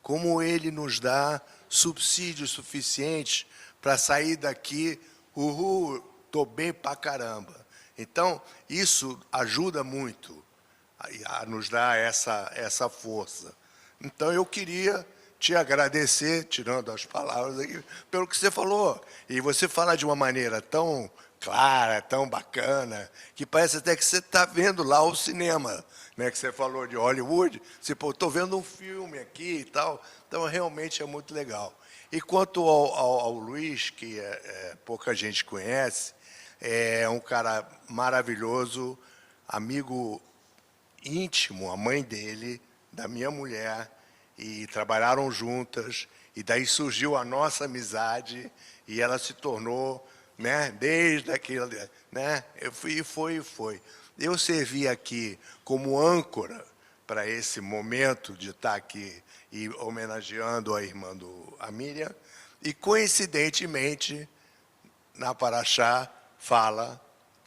[SPEAKER 6] como ele nos dá subsídios suficientes para sair daqui, estou bem pra caramba. Então, isso ajuda muito a nos dar essa força. Então, eu queria te agradecer, tirando as palavras aqui, pelo que você falou. E você fala de uma maneira tão clara, tão bacana, que parece até que você está vendo lá o cinema, né, que você falou de Hollywood, você, estou vendo um filme aqui e tal, então realmente é muito legal. E quanto ao Luiz, que pouca gente conhece, é um cara maravilhoso, amigo íntimo, a mãe dele, da minha mulher, e trabalharam juntas, e daí surgiu a nossa amizade, e ela se tornou, né, desde aquilo, né, foi. Eu servi aqui como âncora para esse momento de estar aqui e homenageando a irmã a Miriam, e coincidentemente, na Paraxá, fala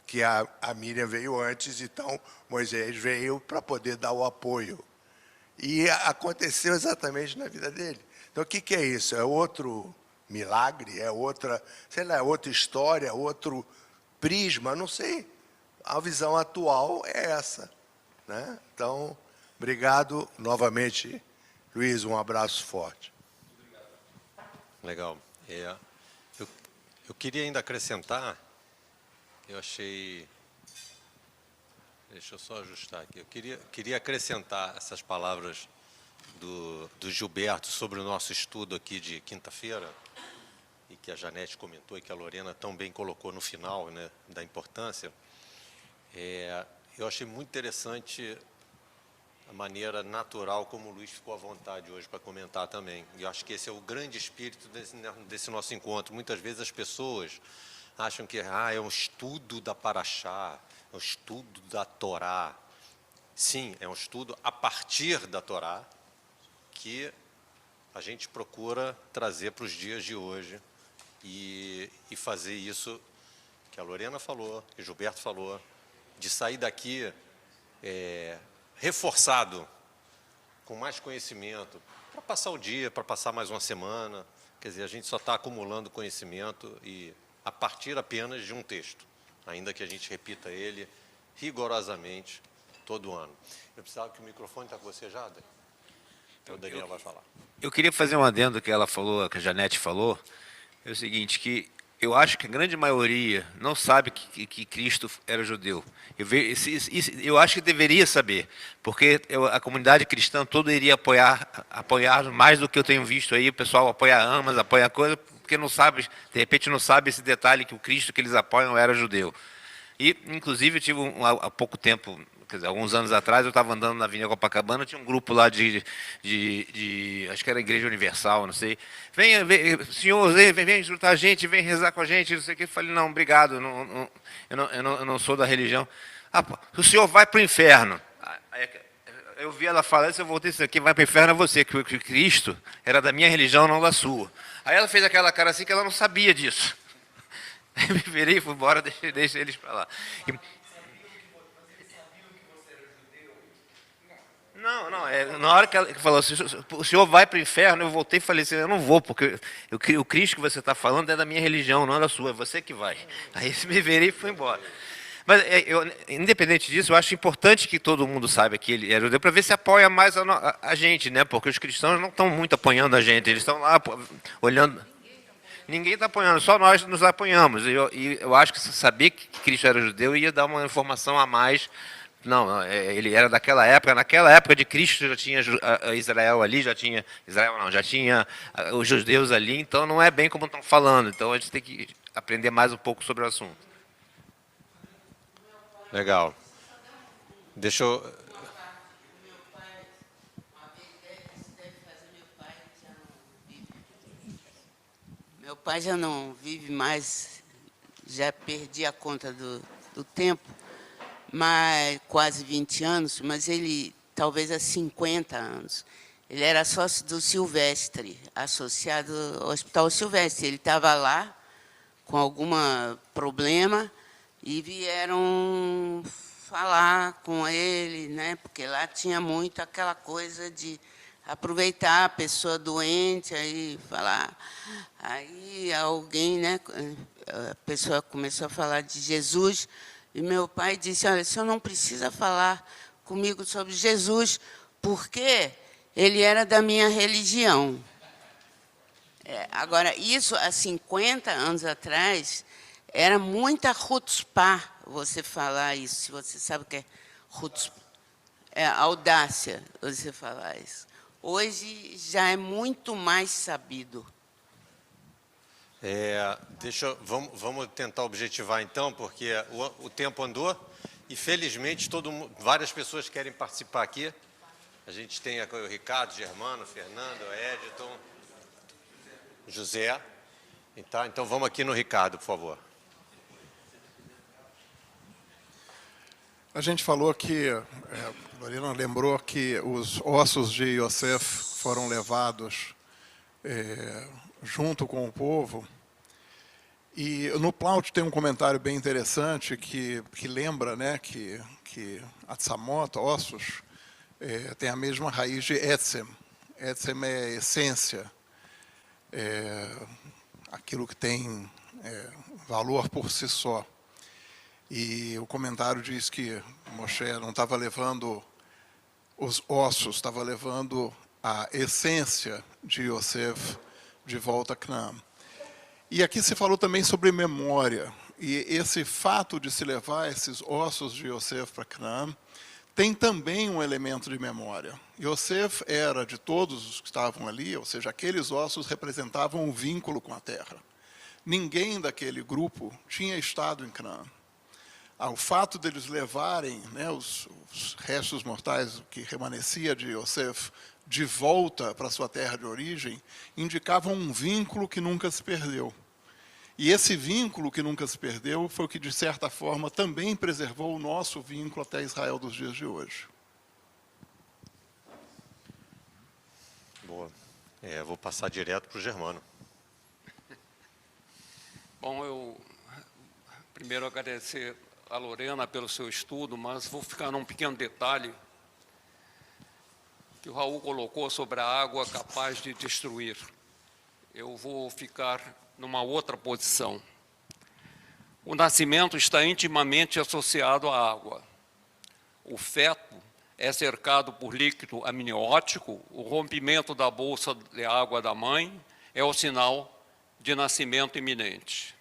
[SPEAKER 6] que a Miriam veio antes, então Moisés veio para poder dar o apoio. E aconteceu exatamente na vida dele. Então, o que é isso? É outro milagre? É outra, sei lá, outra história, outro prisma? Não sei. A visão atual é essa, né? Então, obrigado novamente, Luiz, um abraço forte.
[SPEAKER 1] Legal. Eu queria ainda acrescentar, eu achei... Deixa eu só ajustar aqui. Eu queria acrescentar essas palavras do Gilberto sobre o nosso estudo aqui de quinta-feira, e que a Janete comentou e que a Lorena tão bem colocou no final, né, da importância. Eu achei muito interessante a maneira natural como o Luiz ficou à vontade hoje para comentar também. E eu acho que esse é o grande espírito desse nosso encontro. Muitas vezes as pessoas acham que é um estudo da Paraxá, é um estudo da Torá. Sim, é um estudo a partir da Torá que a gente procura trazer para os dias de hoje e fazer isso que a Lorena falou, que o Gilberto falou, de sair daqui reforçado, com mais conhecimento, para passar o dia, para passar mais uma semana. Quer dizer, a gente só está acumulando conhecimento e a partir apenas de um texto, ainda que a gente repita ele rigorosamente todo ano. Eu precisava que o microfone está com você já, Daniel? Então o Daniel vai falar.
[SPEAKER 7] Eu queria fazer um adendo que ela falou, que a Janete falou, é o seguinte, que eu acho que a grande maioria não sabe que Cristo era judeu. Eu acho que deveria saber, porque a comunidade cristã toda iria apoiar mais do que eu tenho visto aí, o pessoal apoia amas, apoia coisa, porque não sabe, de repente não sabe esse detalhe que o Cristo que eles apoiam era judeu. E, inclusive, eu tive há pouco tempo, quer dizer, alguns anos atrás, eu estava andando na Avenida Copacabana, tinha um grupo lá acho que era a Igreja Universal, não sei. Senhor, vem juntar a gente, vem rezar com a gente, não sei o que. Eu falei, não, obrigado, eu não sou da religião. O senhor vai para o inferno. Aí, eu vi ela falando, se eu voltei, quem vai para o inferno é você, que Cristo era da minha religião, não da sua. Aí ela fez aquela cara assim que ela não sabia disso. Aí eu me virei e fui embora, deixei eles para lá. Não, na hora que ela falou assim, o senhor vai para o inferno, eu voltei e falei assim, eu não vou, porque o Cristo que você está falando é da minha religião, não é da sua, é você que vai. Aí eu me virei e fui embora. Mas, independente disso, eu acho importante que todo mundo saiba que ele é judeu, para ver se apoia mais a gente, né? Porque os cristãos não estão muito apoiando a gente, eles estão lá olhando... Ninguém está apoiando, só nós nos apoiamos. E eu acho que saber que Cristo era judeu ia dar uma informação a mais. Não, ele era daquela época. Naquela época de Cristo já tinha Israel ali, já tinha os judeus ali. Então não é bem como estão falando. Então a gente tem que aprender mais um pouco sobre o assunto.
[SPEAKER 1] Legal. Deixa eu...
[SPEAKER 4] Meu pai já não vive mais, já perdi a conta do tempo, mas quase 20 anos, mas ele talvez há 50 anos. Ele era sócio do Silvestre, associado ao Hospital Silvestre. Ele estava lá com algum problema e vieram falar com ele, né? Porque lá tinha muito aquela coisa de aproveitar a pessoa doente, aí falar. Aí alguém, né, a pessoa começou a falar de Jesus, e meu pai disse, olha, o senhor não precisa falar comigo sobre Jesus, porque ele era da minha religião. Agora, isso há 50 anos atrás, era muita chutzpah você falar isso, se você sabe o que é chutzpah, é audácia você falar isso. Hoje já é muito mais sabido.
[SPEAKER 1] Vamos tentar objetivar então, porque o tempo andou e felizmente várias pessoas querem participar aqui. A gente tem aqui o Ricardo, Germano, Fernando, Edson, José. Então vamos aqui no Ricardo, por favor.
[SPEAKER 8] A gente falou que, Lorena lembrou que os ossos de Yosef foram levados junto com o povo, E no Plaut tem um comentário bem interessante que lembra, né, que Atsamot, ossos, tem a mesma raiz de Etzem. Etzem é essência, aquilo que tem valor por si só. E o comentário diz que Moshe não estava levando os ossos, estava levando a essência de Yosef de volta a Canaã. E aqui se falou também sobre memória. E esse fato de se levar esses ossos de Yosef para Canaã tem também um elemento de memória. Yosef era, de todos os que estavam ali, ou seja, aqueles ossos representavam um vínculo com a terra. Ninguém daquele grupo tinha estado em Canaã. O fato deles levarem, né, os restos mortais, o que remanescia de Yosef, de volta para sua terra de origem, indicavam um vínculo que nunca se perdeu. E esse vínculo que nunca se perdeu foi o que, de certa forma, também preservou o nosso vínculo até Israel dos dias de hoje.
[SPEAKER 1] Boa. Vou passar direto para o Germano.
[SPEAKER 9] Bom, eu primeiro agradecer a Lorena pelo seu estudo, mas vou ficar num pequeno detalhe que o Raul colocou sobre a água capaz de destruir. Eu vou ficar numa outra posição. O nascimento está intimamente associado à água. O feto é cercado por líquido amniótico, o rompimento da bolsa de água da mãe é o sinal de nascimento iminente.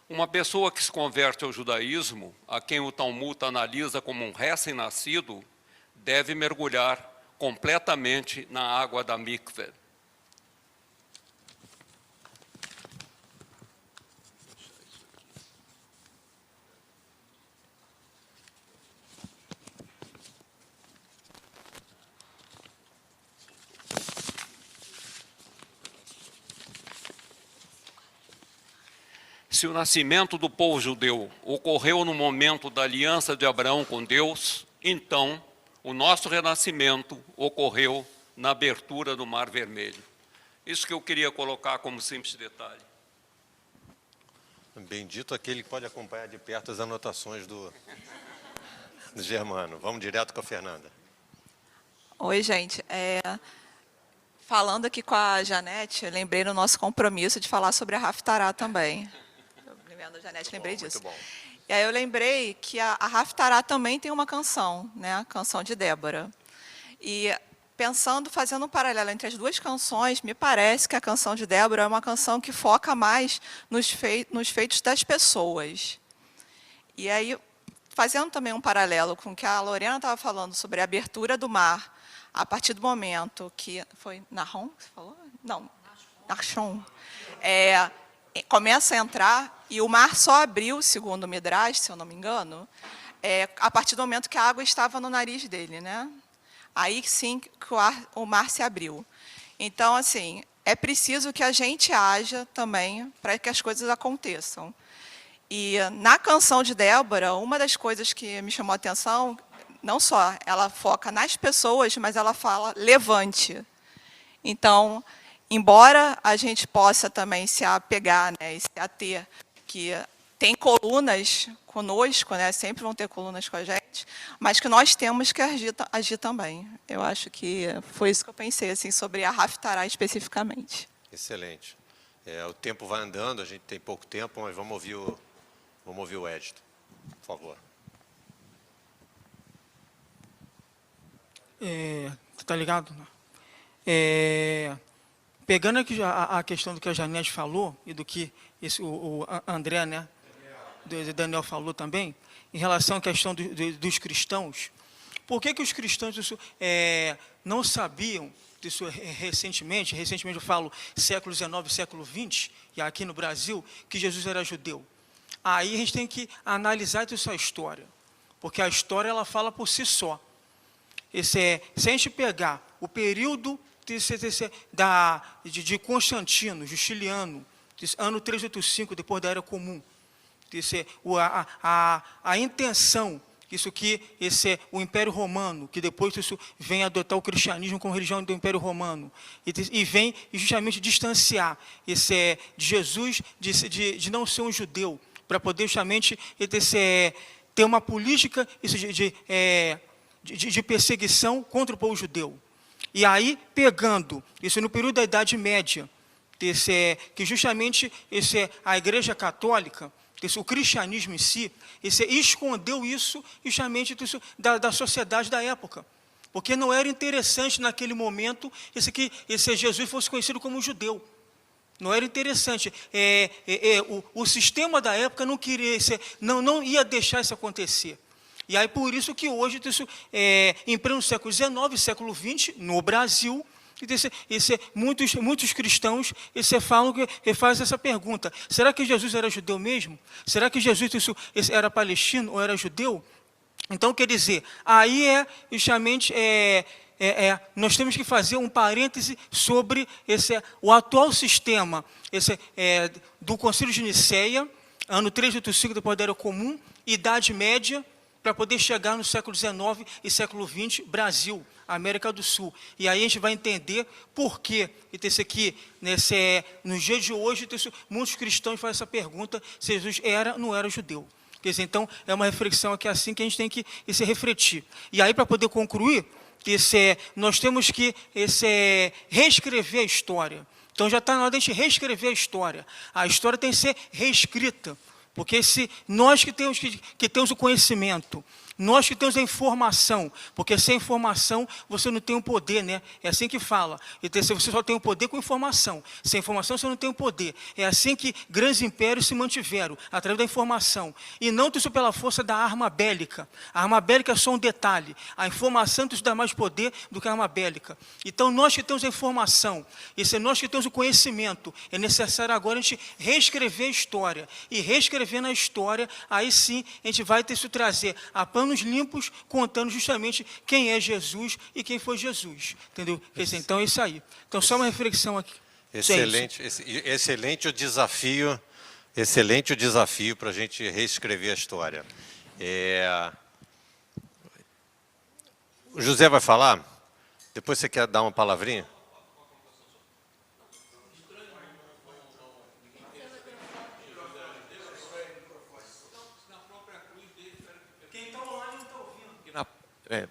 [SPEAKER 9] Uma pessoa que se converte ao judaísmo, a quem o Talmud analisa como um recém-nascido, deve mergulhar completamente na água da mikveh. Se o nascimento do povo judeu ocorreu no momento da aliança de Abraão com Deus, então o nosso renascimento ocorreu na abertura do Mar Vermelho. Isso que eu queria colocar como simples detalhe.
[SPEAKER 1] Bendito aquele que pode acompanhar de perto as anotações do Germano. Vamos direto com a Fernanda.
[SPEAKER 10] Oi, gente. Falando aqui com a Janete, eu lembrei do nosso compromisso de falar sobre a Haftará também. Vendo a Janete, lembrei disso.
[SPEAKER 1] Muito bom.
[SPEAKER 10] E aí eu lembrei que a Haftará também tem uma canção, né? A canção de Débora. E pensando, fazendo um paralelo entre as duas canções, me parece que a canção de Débora é uma canção que foca mais nos feitos das pessoas. E aí, fazendo também um paralelo com o que a Lorena estava falando sobre a abertura do mar, a partir do momento que... Foi Nahon que você falou? Não, Nachshon. Começa a entrar, e o mar só abriu, segundo o Midrash, se eu não me engano, a partir do momento que a água estava no nariz dele, né? Aí sim que o mar se abriu. Então, assim, é preciso que a gente haja também para que as coisas aconteçam. E na canção de Débora, uma das coisas que me chamou a atenção, não só ela foca nas pessoas, mas ela fala levante. Então, embora a gente possa também se apegar, né, e se ater, que tem colunas conosco, né, sempre vão ter colunas com a gente, mas que nós temos que agir também. Eu acho que foi isso que eu pensei assim, sobre a Haftará especificamente.
[SPEAKER 1] Excelente. O tempo vai andando, a gente tem pouco tempo, mas vamos ouvir o Edito, por favor.
[SPEAKER 11] Tá ligado? Pegando aqui a questão do que a Janete falou e do que o André, né, do Daniel falou também, em relação à questão dos cristãos, por que os cristãos não sabiam disso recentemente eu falo século XIX, século XX, e aqui no Brasil, que Jesus era judeu? Aí a gente tem que analisar essa história, porque a história ela fala por si só. Se a gente pegar o período de Constantino, Justiniano, ano 385, depois da Era Comum, a intenção isso que esse é o Império Romano, que depois isso vem adotar o cristianismo como religião do Império Romano, e vem justamente distanciar esse de Jesus de não ser um judeu, para poder justamente ter uma política de perseguição contra o povo judeu. E aí, pegando isso no período da Idade Média, que justamente a Igreja Católica, o cristianismo em si, escondeu isso justamente da sociedade da época. Porque não era interessante naquele momento que esse Jesus fosse conhecido como judeu. Não era interessante. O sistema da época não queria, não ia deixar isso acontecer. E aí, por isso que hoje, em pleno século XIX, século XX, no Brasil, muitos cristãos falam que fazem essa pergunta: será que Jesus era judeu mesmo? Será que Jesus era palestino ou era judeu? Então, quer dizer, aí justamente nós temos que fazer um parêntese sobre o atual sistema do Concílio de Nicéia, ano 385 depois da Era Comum, Idade Média, para poder chegar no século XIX e século XX, Brasil, América do Sul. E aí a gente vai entender por que nos dias de hoje, muitos cristãos fazem essa pergunta: se Jesus era ou não era judeu. Quer dizer, então, é uma reflexão aqui assim que a gente tem que se refletir. E aí, para poder concluir, nós temos que reescrever a história. Então, já está na hora de a gente reescrever a história. A história tem que ser reescrita. Porque nós que temos o conhecimento, nós que temos a informação, porque sem informação você não tem o poder, né? É assim que fala. Então, você só tem o poder com informação. Sem informação você não tem o poder. É assim que grandes impérios se mantiveram, através da informação. E não isso pela força da arma bélica. A arma bélica é só um detalhe. A informação isso dá mais poder do que a arma bélica. Então, nós que temos a informação, nós que temos o conhecimento, é necessário agora a gente reescrever a história. E reescrever na história, aí sim a gente vai ter que trazer a panos limpos, contando justamente quem é Jesus e quem foi Jesus. Entendeu? Então é isso aí. Então, só uma reflexão aqui.
[SPEAKER 1] Excelente o desafio para a gente reescrever a história. O José vai falar? Depois você quer dar uma palavrinha?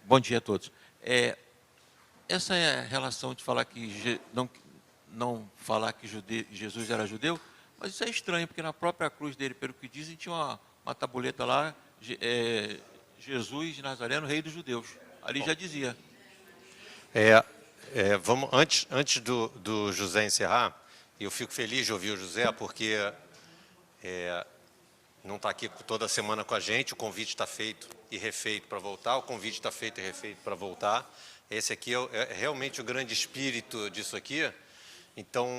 [SPEAKER 12] Bom dia a todos. Essa é a relação de falar que não falar que Jesus era judeu, mas isso é estranho, porque na própria cruz dele, pelo que dizem, tinha uma tabuleta lá, Jesus Nazareno, rei dos judeus. Ali já dizia.
[SPEAKER 1] Vamos, antes do José encerrar, eu fico feliz de ouvir o José, porque não está aqui toda semana com a gente, o convite está feito e refeito para voltar, o convite está feito e refeito para voltar. Esse aqui é realmente o grande espírito disso aqui. Então,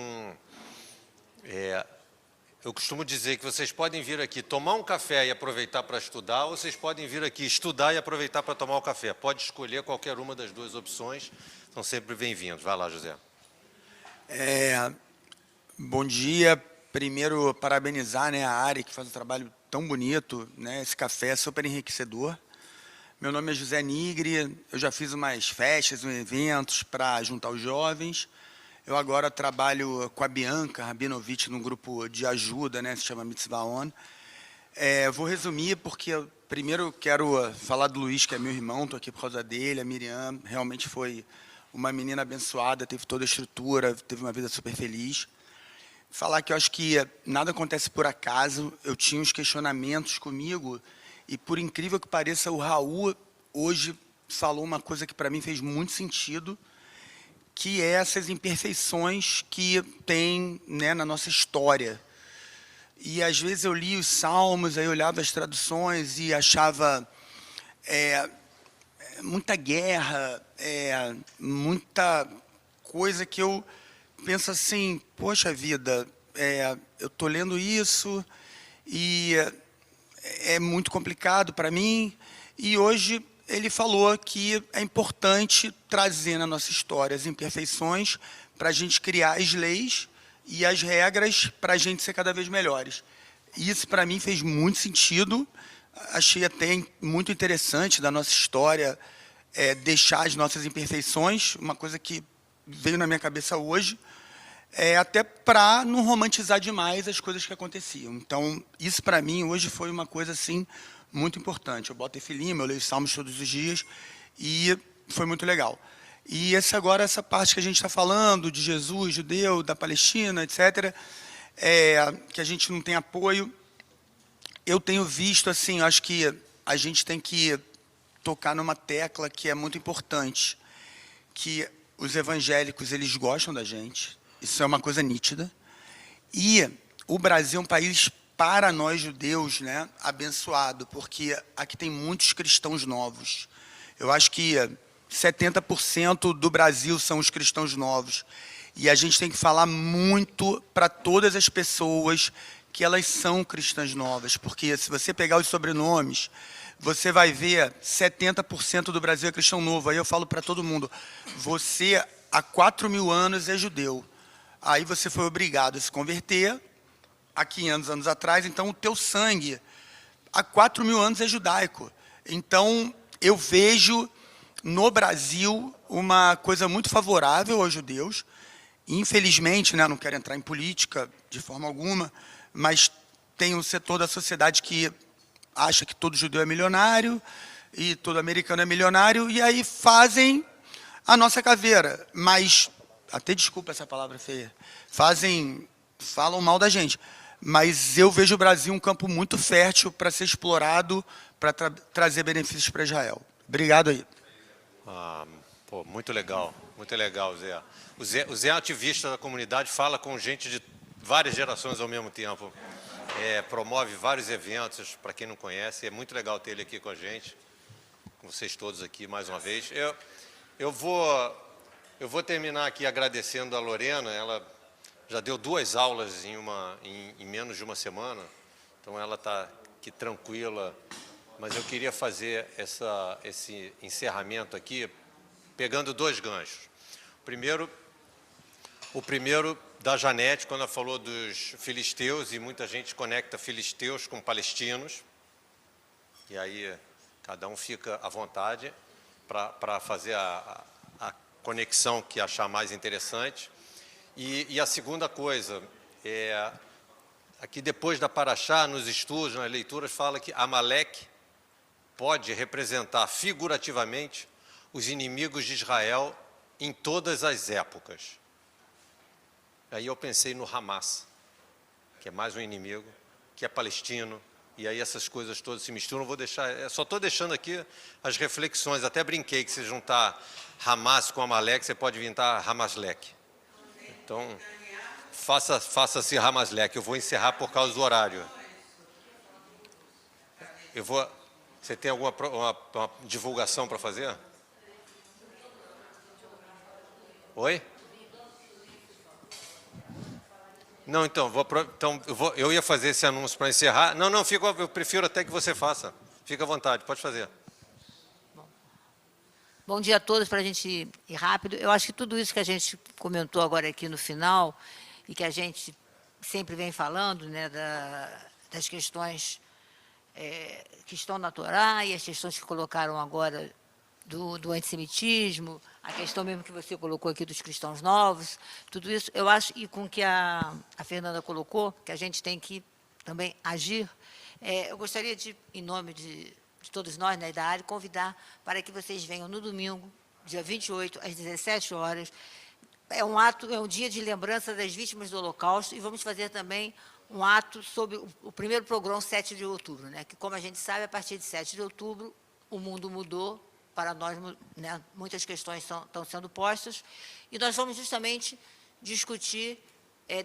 [SPEAKER 1] eu costumo dizer que vocês podem vir aqui tomar um café e aproveitar para estudar, ou vocês podem vir aqui estudar e aproveitar para tomar o café. Pode escolher qualquer uma das duas opções, são sempre bem-vindos. Vai lá, José.
[SPEAKER 13] Bom dia. Primeiro, parabenizar, né, a Ari, que faz um trabalho tão bonito, né, esse café é super enriquecedor. Meu nome é José Nigri, eu já fiz umas festas, uns eventos para juntar os jovens. Eu agora trabalho com a Bianca Rabinovich num grupo de ajuda, né, se chama Mitzvah On. Vou resumir, porque primeiro quero falar do Luiz, que é meu irmão, estou aqui por causa dele. A Miriam realmente foi uma menina abençoada, teve toda a estrutura, teve uma vida super feliz. Falar que eu acho que nada acontece por acaso. Eu tinha uns questionamentos comigo e, por incrível que pareça, o Raul hoje falou uma coisa que para mim fez muito sentido, que é essas imperfeições que tem, né, na nossa história. E às vezes eu li os salmos, aí eu olhava as traduções e achava muita guerra, muita coisa que eu penso assim: poxa vida, eu estou lendo isso e é muito complicado para mim. E hoje ele falou que é importante trazer na nossa história as imperfeições para a gente criar as leis e as regras para a gente ser cada vez melhores. Isso para mim fez muito sentido, achei até muito interessante da nossa história, deixar as nossas imperfeições, uma coisa que veio na minha cabeça hoje, até para não romantizar demais as coisas que aconteciam. Então, isso para mim hoje foi uma coisa assim muito importante. Eu boto Efilim, eu leio Salmos todos os dias e foi muito legal. E essa parte que a gente está falando de Jesus, judeu, da Palestina, etc., que a gente não tem apoio, eu tenho visto, assim, acho que a gente tem que tocar numa tecla que é muito importante, que os evangélicos, eles gostam da gente, isso é uma coisa nítida, e o Brasil é um país, para nós judeus, né, abençoado, porque aqui tem muitos cristãos novos. Eu acho que 70% do Brasil são os cristãos novos, e a gente tem que falar muito para todas as pessoas que elas são cristãs novas, porque se você pegar os sobrenomes, você vai ver 70% do Brasil é cristão novo. Aí eu falo para todo mundo, você há 4.000 anos é judeu, aí você foi obrigado a se converter há 500 anos atrás, então o teu sangue há 4.000 anos é judaico. Então eu vejo no Brasil uma coisa muito favorável aos judeus. Infelizmente, né, não quero entrar em política de forma alguma, mas tem um setor da sociedade que acha que todo judeu é milionário e todo americano é milionário, e aí fazem a nossa caveira. Mas, até desculpa essa palavra feia, falam mal da gente. Mas eu vejo o Brasil um campo muito fértil para ser explorado, para trazer benefícios para Israel. Obrigado aí.
[SPEAKER 1] Pô, muito legal, Zé. O Zé é ativista da comunidade, fala com gente de várias gerações ao mesmo tempo. Promove vários eventos, para quem não conhece. É muito legal ter ele aqui com a gente, com vocês todos aqui mais uma vez. Eu vou terminar aqui agradecendo a Lorena. Ela já deu 2 aulas em menos de uma semana, então ela está aqui tranquila. Mas eu queria fazer esse encerramento aqui, pegando 2 ganchos. O primeiro da Janete, quando ela falou dos filisteus, e muita gente conecta filisteus com palestinos, e aí cada um fica à vontade para fazer a conexão que achar mais interessante. E a segunda coisa, aqui depois da Paraxá, nos estudos, nas leituras, fala que Amaleque pode representar figurativamente os inimigos de Israel em todas as épocas. Aí eu pensei no Hamas, que é mais um inimigo, que é palestino, e aí essas coisas todas se misturam. Vou deixar, só estou deixando aqui as reflexões, até brinquei que se juntar Hamas com Amaleque, você pode inventar Hamasleque. Então, faça-se Hamasleque. Eu vou encerrar por causa do horário. Você tem alguma uma divulgação para fazer? Oi? Não, então, eu ia fazer esse anúncio para encerrar. Não, eu prefiro até que você faça. Fica à vontade, pode fazer.
[SPEAKER 14] Bom dia a todos, para a gente ir rápido. Eu acho que tudo isso que a gente comentou agora aqui no final, e que a gente sempre vem falando, né, das questões que estão na Torá e as questões que colocaram agora do antissemitismo, a questão mesmo que você colocou aqui dos cristãos novos, tudo isso, eu acho, e com que a Fernanda colocou, que a gente tem que também agir, eu gostaria de, em nome de todos nós, né, da área, convidar para que vocês venham no domingo, dia 28, às 17 horas. É um dia de lembrança das vítimas do Holocausto, e vamos fazer também um ato sobre o primeiro programa 7 de outubro, né, que, como a gente sabe, a partir de 7 de outubro, o mundo mudou. Para nós, né, muitas questões estão sendo postas, e nós vamos justamente discutir,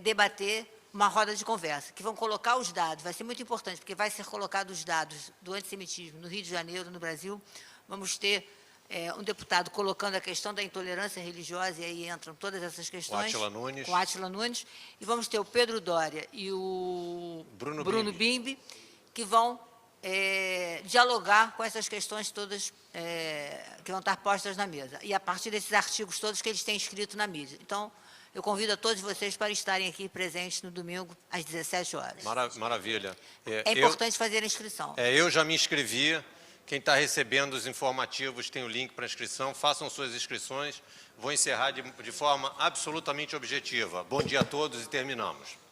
[SPEAKER 14] debater uma roda de conversa, que vão colocar os dados, vai ser muito importante, porque vai ser colocado os dados do antissemitismo no Rio de Janeiro, no Brasil. Vamos ter um deputado colocando a questão da intolerância religiosa, e aí entram todas essas questões. Com Átila Nunes. E vamos ter o Pedro Doria e o Bruno Bimbi, que vão dialogar com essas questões todas que vão estar postas na mesa, e a partir desses artigos todos que eles têm escrito na mídia. Então, Eu convido a todos vocês para estarem aqui presentes no domingo, às 17 horas.
[SPEAKER 1] Maravilha.
[SPEAKER 14] É importante fazer a inscrição.
[SPEAKER 1] Eu já me inscrevi. Quem está recebendo os informativos tem o link para inscrição. Façam suas inscrições. Vou encerrar de forma absolutamente objetiva. Bom dia a todos e terminamos.